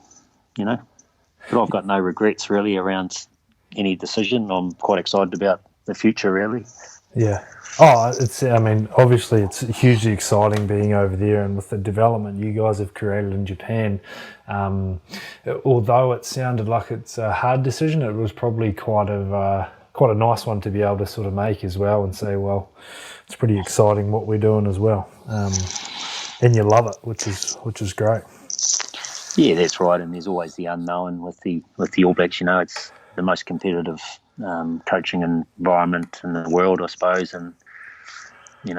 Speaker 3: but I've got no regrets really around any decision. I'm quite excited about the future, really.
Speaker 2: Yeah. Oh, obviously it's hugely exciting being over there, and with the development you guys have created in Japan. Although it sounded like it's a hard decision, it was probably quite a nice one to be able to sort of make as well, and say, well, it's pretty exciting what we're doing as well. And you love it, which is great.
Speaker 3: Yeah, that's right. And there's always the unknown with the All Blacks. It's the most competitive coaching environment in the world, I suppose. And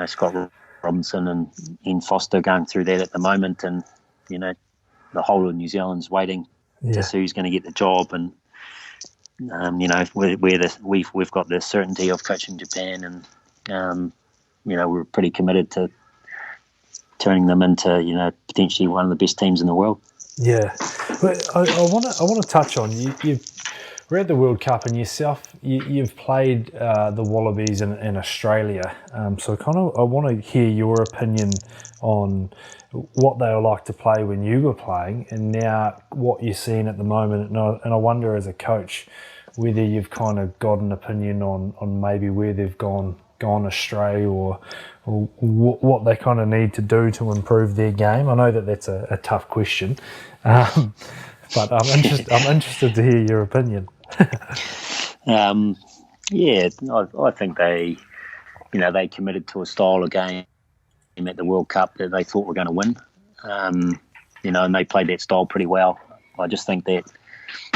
Speaker 3: Scott Robinson and Ian Foster going through that at the moment, and the whole of New Zealand's waiting to see who's going to get the job. And we've got the certainty of coaching Japan, and we're pretty committed to turning them into potentially one of the best teams in the world.
Speaker 2: Yeah, but I want to touch on you. We're at the World Cup, and you've played the Wallabies in Australia. So I want to hear your opinion on what they were like to play when you were playing, and now what you're seeing at the moment. And I wonder, as a coach, whether you've kind of got an opinion on maybe where they've gone astray, or what they kind of need to do to improve their game. I know that that's a tough question, but I'm interested to hear your opinion.
Speaker 3: Yeah, I think they committed to a style of game at the World Cup that they thought were going to win, and they played that style pretty well. I just think that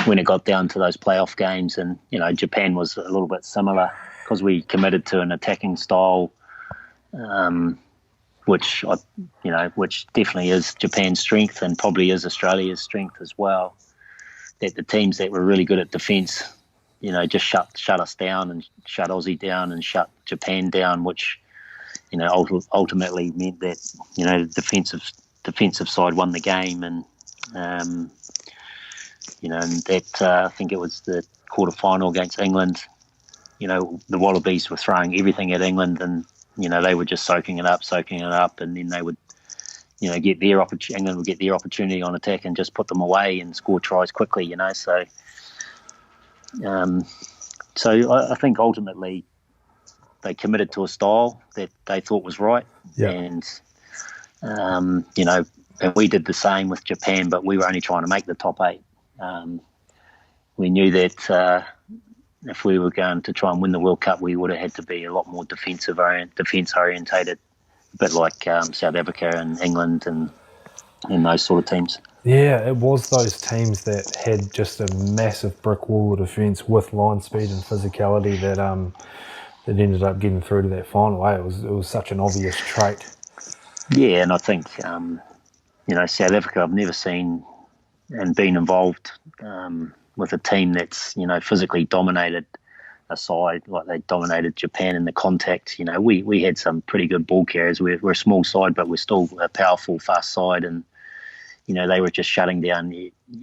Speaker 3: when it got down to those playoff games, and Japan was a little bit similar, because we committed to an attacking style, which definitely is Japan's strength, and probably is Australia's strength as well. That the teams that were really good at defence, just shut us down, and shut Aussie down, and shut Japan down, which ultimately meant that the defensive side won the game, and and that I think it was the quarter-final against England. The Wallabies were throwing everything at England, and they were just soaking it up, and then they would get their England would get their opportunity on attack and just put them away and score tries quickly. So I think ultimately they committed to a style that they thought was right, and and we did the same with Japan, but we were only trying to make the top 8. We knew that if we were going to try and win the World Cup, we would have had to be a lot more defence orientated, a bit like South Africa and England and those sort of teams.
Speaker 2: Yeah, it was those teams that had just a massive brick wall of defence with line speed and physicality that ended up getting through to that final. It was such an obvious trait. Yeah,
Speaker 3: and I think South Africa, I've never seen and been involved with a team that's physically dominated a side like they dominated Japan in the contact. We had some pretty good ball carriers. We're a small side, but we're still a powerful, fast side, and they were just shutting down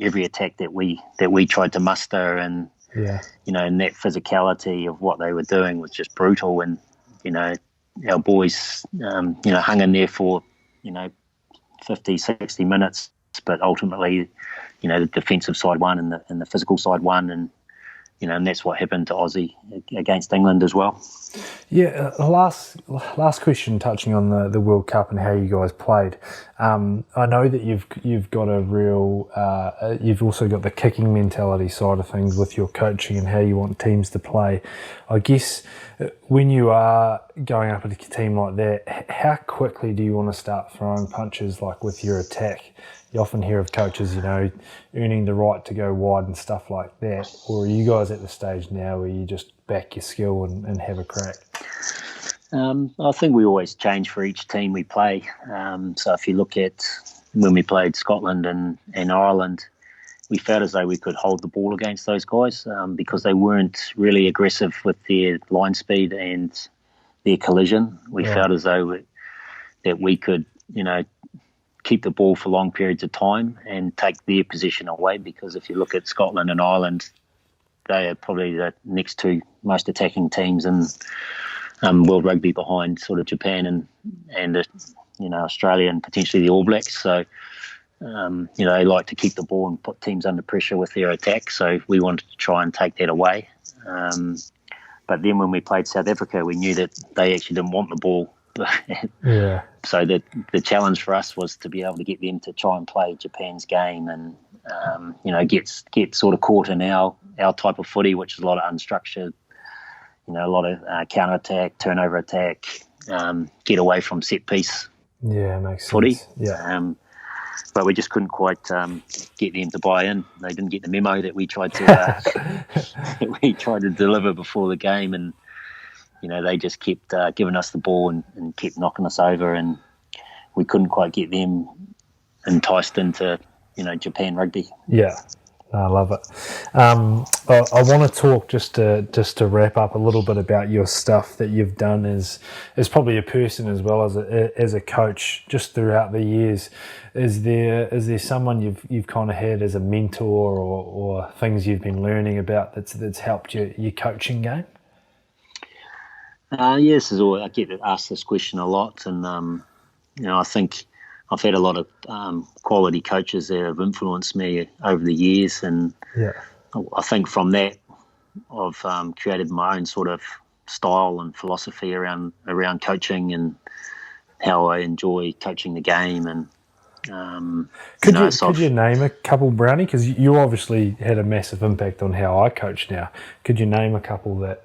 Speaker 3: every attack that we tried to muster, and and that physicality of what they were doing was just brutal. And our boys hung in there for 50, 60 minutes, but ultimately the defensive side won and the physical side won, and and that's what happened to Aussie against England as well.
Speaker 2: Yeah, last question, touching on the World Cup and how you guys played. I know that you've got a real, you've also got the kicking mentality side of things with your coaching and how you want teams to play. I guess when you are going up against a team like that, how quickly do you want to start throwing punches, like with your attack? You often hear of coaches, earning the right to go wide and stuff like that. Or are you guys at the stage now where you just back your skill and have a crack?
Speaker 3: I think we always change for each team we play. So if you look at when we played Scotland and Ireland, we felt as though we could hold the ball against those guys because they weren't really aggressive with their line speed and their collision. We felt as though that we could, keep the ball for long periods of time and take their position away, because if you look at Scotland and Ireland, they are probably the next two most attacking teams in World Rugby, behind sort of Japan and Australia and potentially the All Blacks. So they like to keep the ball and put teams under pressure with their attack. So we wanted to try and take that away. But then when we played South Africa, we knew that they actually didn't want the ball.
Speaker 2: Yeah.
Speaker 3: So the challenge for us was to be able to get them to try and play Japan's game and get sort of caught in our type of footy, which is a lot of unstructured, a lot of counter attack, turnover attack, get away from set piece.
Speaker 2: Yeah, makes
Speaker 3: footy.
Speaker 2: Sense. Yeah.
Speaker 3: But we just couldn't quite get them to buy in. They didn't get the memo that we tried to deliver before the game, and they just kept giving us the ball and kept knocking us over, and we couldn't quite get them enticed into, Japan rugby.
Speaker 2: Yeah, I love it. I want to talk just to wrap up a little bit about your stuff that you've done as probably a person as well as a coach just throughout the years. Is there someone you've kind of had as a mentor or things you've been learning about that's helped your coaching game?
Speaker 3: Yes, I get asked this question a lot, and I think I've had a lot of quality coaches that have influenced me over the years, and I think from that I've created my own sort of style and philosophy around coaching and how I enjoy coaching the game. And
Speaker 2: could you name a couple, Brownie? Because you obviously had a massive impact on how I coach now. Could you name a couple that?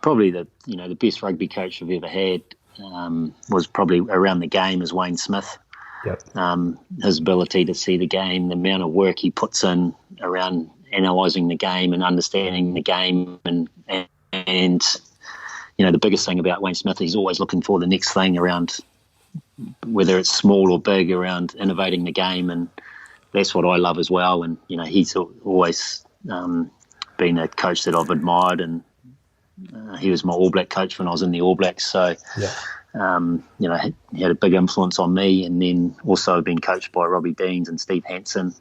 Speaker 3: Probably the best rugby coach I've ever had was probably around the game is Wayne Smith.
Speaker 2: Yep.
Speaker 3: His ability to see the game, the amount of work he puts in around analysing the game and understanding the game, and the biggest thing about Wayne Smith, he's always looking for the next thing around, whether it's small or big, around innovating the game, and that's what I love as well. And he's always been a coach that I've admired, and he was my All Black coach when I was in the All Blacks. So, he had a big influence on me. And then also I've been coached by Robbie Deans and Steve Hansen.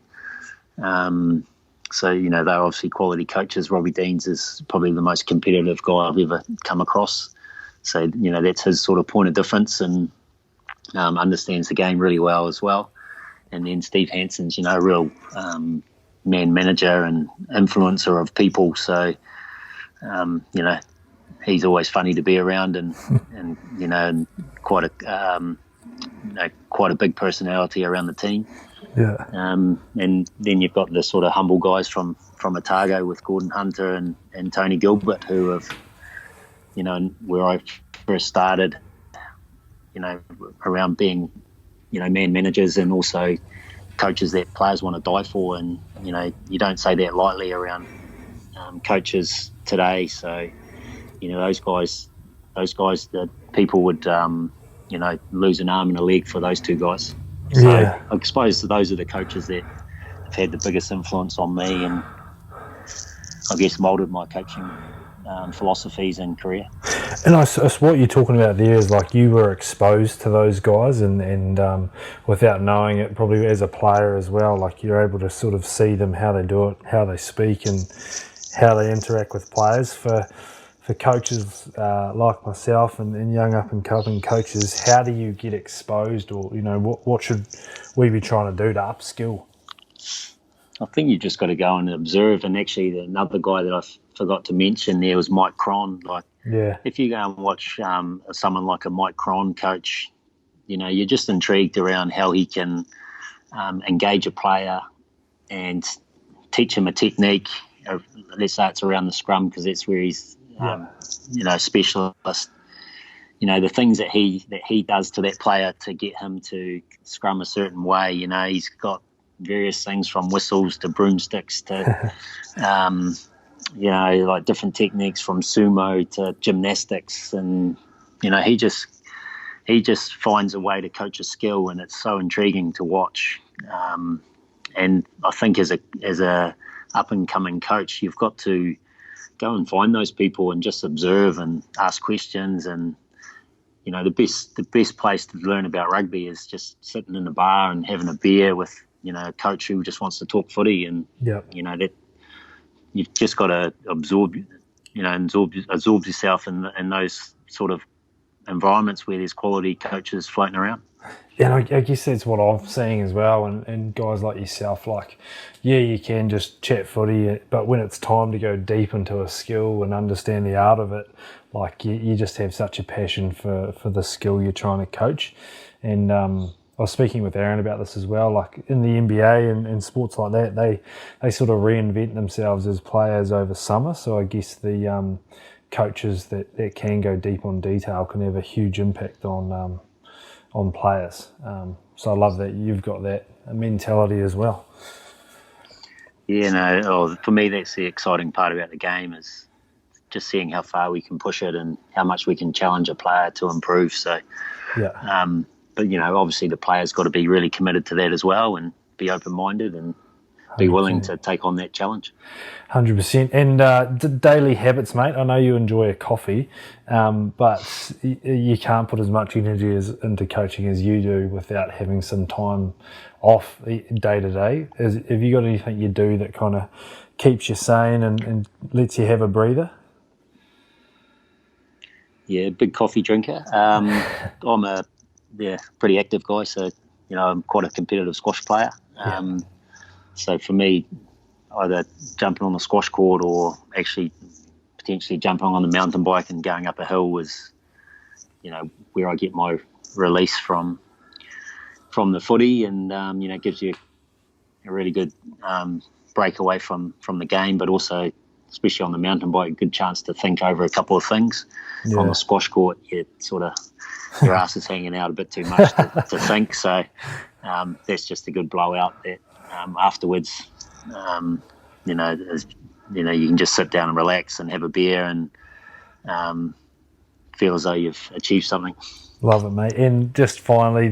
Speaker 3: So, they're obviously quality coaches. Robbie Deans is probably the most competitive guy I've ever come across. So, that's his sort of point of difference, and understands the game really well as well. And then Steve Hansen's, a real man manager and influencer of people. So, he's always funny to be around, and quite a big personality around the team.
Speaker 2: Yeah.
Speaker 3: And then you've got the sort of humble guys from Otago with Gordon Hunter and Tony Gilbert, who have, where I first started, around being, man managers and also coaches that players want to die for. And, you don't say that lightly around coaches today. So, those guys that people would, lose an arm and a leg for those two guys. So I suppose those are the coaches that have had the biggest influence on me, and I guess moulded my coaching philosophies and career.
Speaker 2: And what you're talking about there is like you were exposed to those guys and without knowing it, probably as a player as well, like you're able to sort of see them, how they do it, how they speak and how they interact with players. For coaches like myself and young up and coming coaches, how do you get exposed, or what should we be trying to do to upskill?
Speaker 3: I think you just got to go and observe. And actually, another guy that I forgot to mention there was Mike Cron. Like,
Speaker 2: Yeah.
Speaker 3: if you go and watch someone like a Mike Cron coach, you're just intrigued around how he can engage a player and teach him a technique. Let's say it's around the scrum because that's where he's, specialist. The things that he does to that player to get him to scrum a certain way. He's got various things from whistles to broomsticks to, like different techniques from sumo to gymnastics, and he just finds a way to coach a skill, and it's so intriguing to watch. And I think as a up and coming coach, you've got to go and find those people and just observe and ask questions. And the best place to learn about rugby is just sitting in a bar and having a beer with a coach who just wants to talk footy. And that you've just got to absorb yourself in those sort of environments where there's quality coaches floating around.
Speaker 2: Yeah, I guess that's what I'm seeing as well, and guys like yourself, like, yeah, you can just chat footy, but when it's time to go deep into a skill and understand the art of it, like, you just have such a passion for the skill you're trying to coach. And I was speaking with Aaron about this as well, like in the NBA and sports like that, they sort of reinvent themselves as players over summer, so I guess the coaches that can go deep on detail can have a huge impact on players. So I love that you've got that mentality as well.
Speaker 3: Yeah, for me, that's the exciting part about the game, is just seeing how far we can push it and how much we can challenge a player to improve. So, but obviously the player's got to be really committed to that as well, and be open-minded and be willing to take on that challenge.
Speaker 2: 100%. And daily habits, mate. I know you enjoy a coffee, but you can't put as much energy into coaching as you do without having some time off day to day. Have you got anything you do that kind of keeps you sane and lets you have a breather?
Speaker 3: Yeah, big coffee drinker. I'm a pretty active guy, so I'm quite a competitive squash player. So for me, either jumping on the squash court or actually potentially jumping on the mountain bike and going up a hill is, where I get my release from the footy, and gives you a really good break away from the game, but also, especially on the mountain bike, a good chance to think over a couple of things. Yeah. On the squash court, your ass is hanging out a bit too much to think. So that's just a good blowout that afterwards, you can just sit down and relax and have a beer and feel as though you've achieved something.
Speaker 2: Love it, mate. And just finally,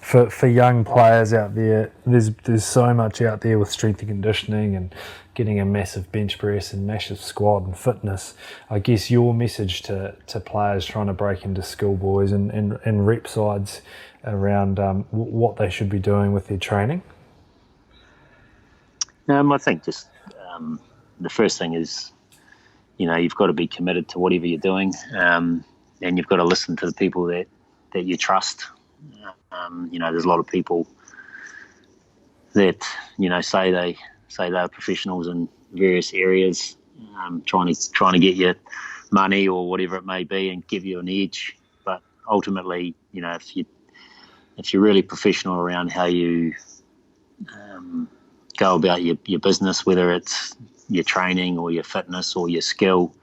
Speaker 2: for young players out there, there's so much out there with strength and conditioning and getting a massive bench press and massive squat and fitness. I guess your message to players trying to break into schoolboys and rep sides around what they should be doing with their training?
Speaker 3: I think just the first thing is, you've got to be committed to whatever you're doing, and you've got to listen to the people that you trust. There's a lot of people that say they're professionals in various areas, trying to get you money or whatever it may be and give you an edge. But ultimately, if you're really professional around how you go about your business, whether it's your training or your fitness or your skill,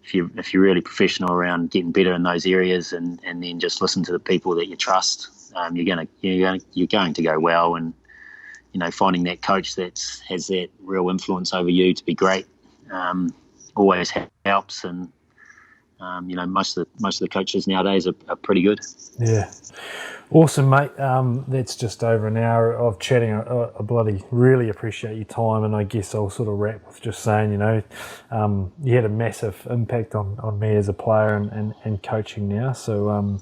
Speaker 3: if you're really professional around getting better in those areas, and then just listen to the people that you trust, you're going to go well. And finding that coach that has that real influence over you to be great always helps. And most of the coaches nowadays are pretty good.
Speaker 2: Yeah. Awesome, mate. That's just over an hour of chatting. I bloody really appreciate your time, and I guess I'll sort of wrap with just saying, you had a massive impact on me as a player and coaching now. So,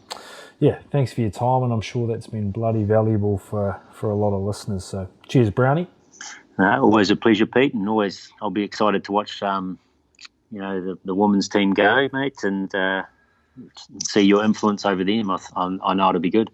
Speaker 2: thanks for your time, and I'm sure that's been bloody valuable for a lot of listeners. So, cheers, Brownie.
Speaker 3: Always a pleasure, Pete, and always I'll be excited to watch, the women's team go, mate, and see your influence over them. I know it'll be good.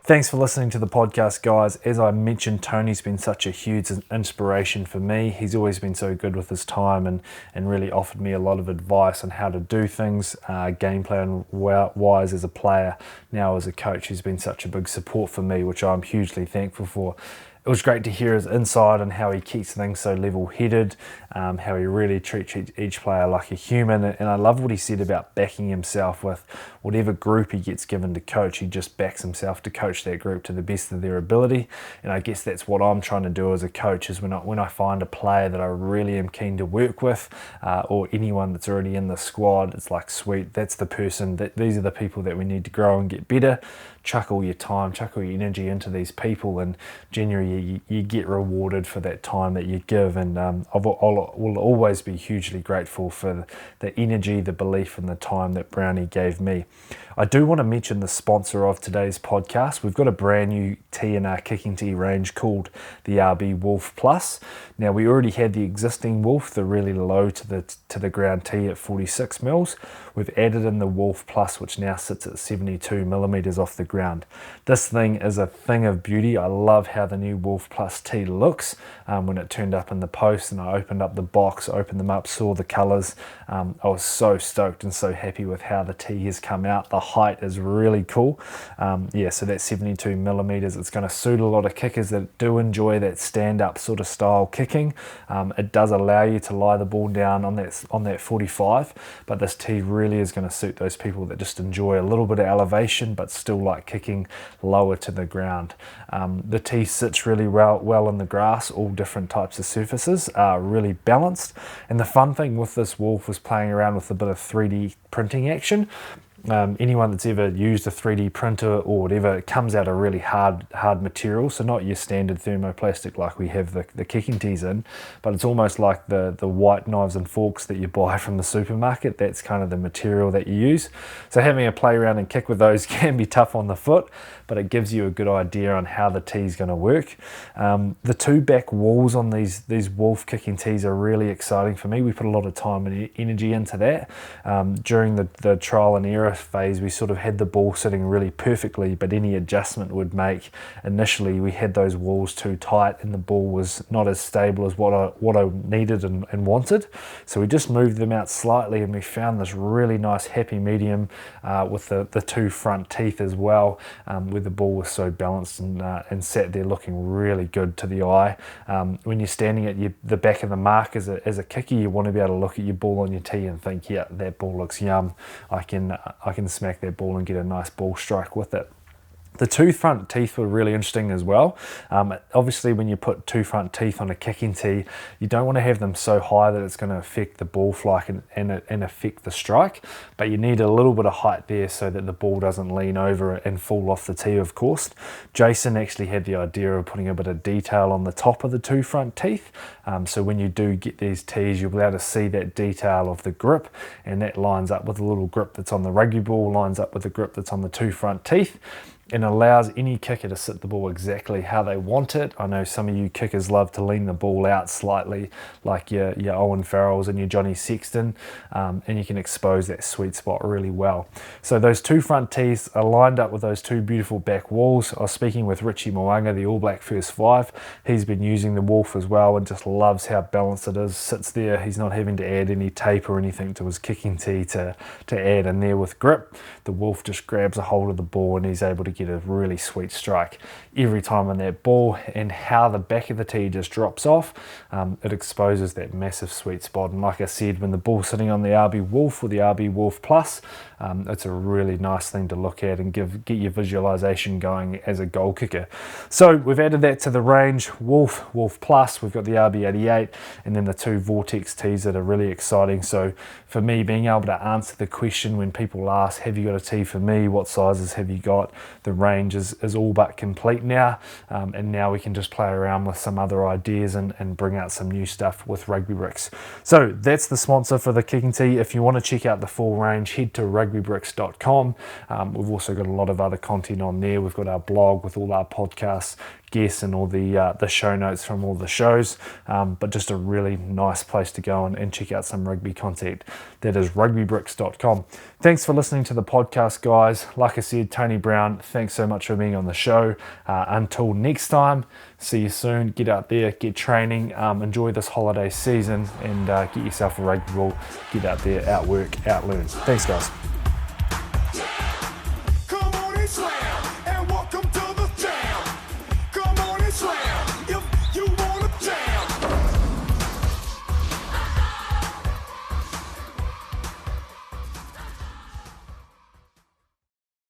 Speaker 2: Thanks for listening to the podcast, guys. As I mentioned, Tony's been such a huge inspiration for me. He's always been so good with his time and really offered me a lot of advice on how to do things, game plan wise as a player. Now as a coach, he's been such a big support for me, which I'm hugely thankful for. It was great to hear his insight on how he keeps things so level-headed, how he really treats each player like a human, and I love what he said about backing himself with whatever group he gets given to coach. He just backs himself to coach that group to the best of their ability, and I guess that's what I'm trying to do as a coach, is when I find a player that I really am keen to work with, or anyone that's already in the squad, it's like, sweet, that's the person, these are the people that we need to grow and get better. Chuck all your time, chuck all your energy into these people, and generally you get rewarded for that time that you give. And I will always be hugely grateful for the energy, the belief, and the time that Brownie gave me. I do want to mention the sponsor of today's podcast. We've got a brand new tee in our kicking tee range called the RB Wolf Plus. Now, we already had the existing Wolf, the really low to the ground tee at 46 mils. We've added in the Wolf Plus, which now sits at 72 millimeters off the ground. This thing is a thing of beauty. I love how the new Wolf Plus tee looks. When it turned up in the post and I opened up the box, opened them up, saw the colors, I was so stoked and so happy with how the tee has come out. The height is really cool. So that's 72 millimeters. It's going to suit a lot of kickers that do enjoy that stand-up sort of style kicking. It does allow you to lie the ball down on that 45, but this tee really is going to suit those people that just enjoy a little bit of elevation but still like kicking lower to the ground. The tee sits really well in the grass. All different types of surfaces are really balanced, and the fun thing with this Wolf was playing around with a bit of 3D printing action. Anyone that's ever used a 3D printer or whatever, it comes out a really hard material, so not your standard thermoplastic like we have the kicking tees in, but it's almost like the white knives and forks that you buy from the supermarket. That's kind of the material that you use. So having a play around and kick with those can be tough on the foot, but it gives you a good idea on how the tee's going to work. The two back walls on these Wolf kicking tees are really exciting for me. We put a lot of time and energy into that. During the trial and error phase, we sort of had the ball sitting really perfectly, but any adjustment would make, initially we had those walls too tight and the ball was not as stable as what I needed and wanted. So we just moved them out slightly, and we found this really nice happy medium with the two front teeth as well, where the ball was so balanced and sat there looking really good to the eye. When you're standing at the back of the mark as a kicker, you want to be able to look at your ball on your tee and think, yeah, that ball looks yum. I can smack that ball and get a nice ball strike with it. The two front teeth were really interesting as well. Obviously, when you put two front teeth on a kicking tee, you don't want to have them so high that it's going to affect the ball flight and affect the strike, but you need a little bit of height there so that the ball doesn't lean over and fall off the tee, of course. Jason actually had the idea of putting a bit of detail on the top of the two front teeth, so when you do get these tees, you'll be able to see that detail of the grip, and that lines up with the little grip that's on the rugby ball, lines up with the grip that's on the two front teeth, and allows any kicker to sit the ball exactly how they want it. I know some of you kickers love to lean the ball out slightly, like your Owen Farrells and your Johnny Sexton, and you can expose that sweet spot really well. So those two front tees are lined up with those two beautiful back walls. I was speaking with Richie Moanga, the All Black First Five. He's been using the Wolf as well and just loves how balanced it is. Sits there, he's not having to add any tape or anything to his kicking tee to add in there with grip. The Wolf just grabs a hold of the ball and he's able to get a really sweet strike every time on that ball, and how the back of the tee just drops off, it exposes that massive sweet spot. And like I said, when the ball's sitting on the RB Wolf or the RB Wolf Plus, it's a really nice thing to look at and get your visualization going as a goal kicker. So we've added that to the range, Wolf Plus, we've got the RB88, and then the two Vortex tees that are really exciting. So for me, being able to answer the question when people ask, have you got a tee for me, what sizes have you got, the range is all but complete now, and now we can just play around with some other ideas and bring out some new stuff with Rugby Bricks. So that's the sponsor for the kicking tee. If you want to check out the full range, head to rugbybricks.com. We've also got a lot of other content on there. We've got our blog with all our podcasts, guests and all the show notes from all the shows, but just a really nice place to go and check out some rugby content. That is rugbybricks.com. Thanks for listening to the podcast, guys. Like I said, Tony Brown, thanks so much for being on the show. Until next time, see you soon. Get out there, get training, enjoy this holiday season, and get yourself a rugby ball. Get out there, outwork, outlearn. Thanks, guys.